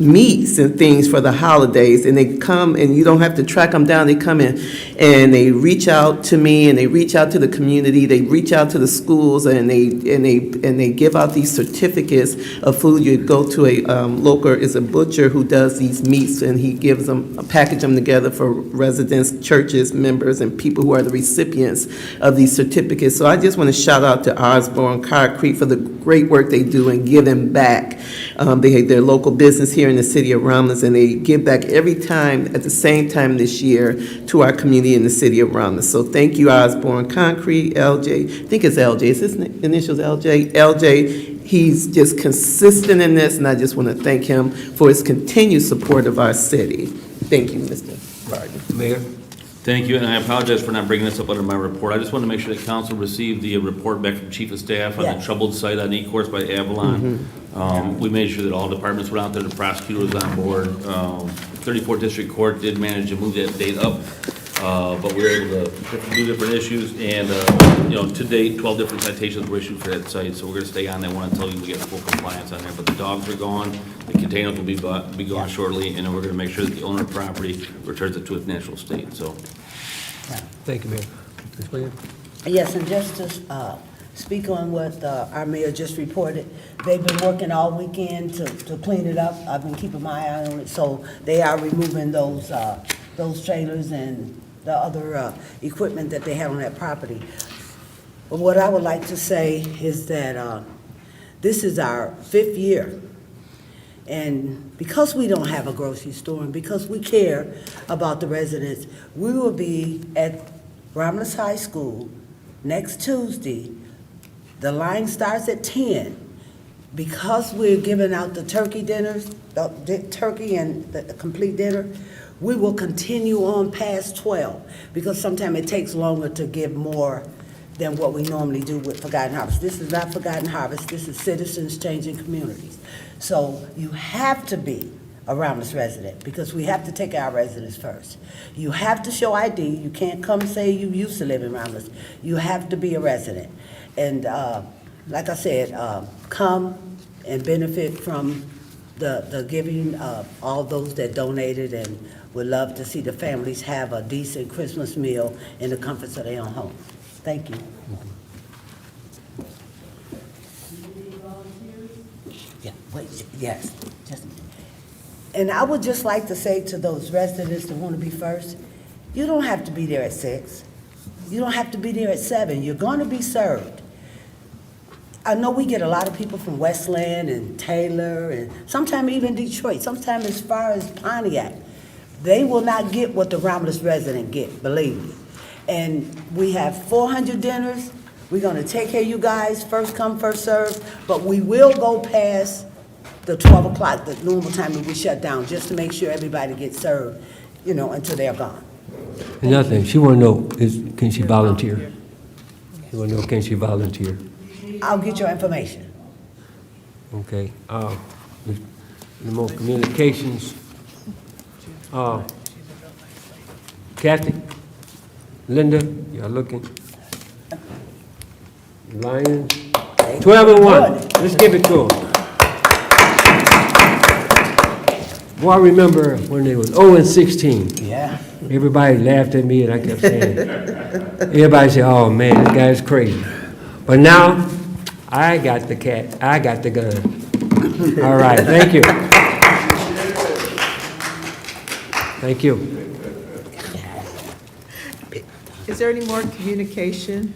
meats and things for the holidays, and they come, and you don't have to track them down. They come in and they reach out to me, and they reach out to the community. They reach out to the schools, and they give out these certificates of food. You go to a local is a butcher who does these meats, and he gives them, package them together for residents, churches, members, and people who are the recipients of these certificates. So I just want to shout out to Osborne Concrete for the great work they do in giving back. They have their local business here in the city of Romulus, and they give back every time at the same time this year to our community in the city of Romulus. So thank you, Osborne Concrete, LJ. I think it's LJ. Is his initials LJ? LJ, he's just consistent in this, and I just want to thank him for his continued support of our city. Thank you, Mr. Barton. Mayor? Thank you, and I apologize for not bringing this up under my report. I just want to make sure that council received the report back from Chief of Staff on the troubled site on E-Course by Avalon. We made sure that all departments went out there, the prosecutor was on board. 34th District Court did manage to move that date up, but we were able to do different issues, and, to date, 12 different citations were issued for that site, so we're going to stay on that one until we get full compliance on there. But the dogs are gone, the containers will be gone shortly, and then we're going to make sure that the owner of property returns it to its natural state, so. Thank you, Mayor. Ms. Williams? Yes, and just to speak on what our mayor just reported, they've been working all weekend to clean it up. I've been keeping my eye on it, so they are removing those trailers and the other equipment that they have on that property. But what I would like to say is that this is our 5th year. And because we don't have a grocery store and because we care about the residents, we will be at Romulus High School next Tuesday. The line starts at 10. Because we're giving out the turkey dinners, the turkey and the complete dinner, we will continue on past 12 because sometimes it takes longer to give more than what we normally do with Forgotten Harvest. This is not Forgotten Harvest. This is Citizens Changing Communities. So you have to be a Romulus resident because we have to take our residents first. You have to show ID. You can't come say you used to live in Romulus. You have to be a resident. And like I said, come and benefit from the giving of all those that donated, and would love to see the families have a decent Christmas meal in the comforts of their own home. Thank you. Yeah, wait, yes, just a minute. And I would just like to say to those residents that want to be first, you don't have to be there at 6. You don't have to be there at 7. You're going to be served. I know we get a lot of people from Westland and Taylor and sometimes even Detroit, sometimes as far as Pontiac. They will not get what the Romulus resident get, believe me. And we have 400 dinners. We're gonna take care of you guys, first come, first served, but we will go past the 12 o'clock, the normal time that we shut down, just to make sure everybody gets served, until they're gone. Another thing, she want to know, can she volunteer? She want to know, can she volunteer? I'll get your information. Okay, the more communications, Kathy, Linda, y'all looking? Lions, 12 and 1, let's give it to them. Boy, I remember when they was 0 and 16. Yeah. Everybody laughed at me and I kept saying, everybody said, oh man, this guy's crazy. But now, I got the cat, I got the gun. All right, thank you. Thank you. Is there any more communication?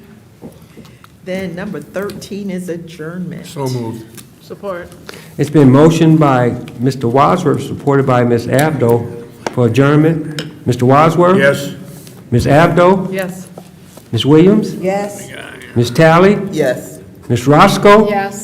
Then number 13 is adjournment. So moved. Support. It's been motioned by Mr. Wadsworth, supported by Ms. Abdo for adjournment. Mr. Wadsworth? Yes. Ms. Abdo? Yes. Ms. Williams? Yes? Ms. Talley? Yes. Ms. Roscoe? Yes.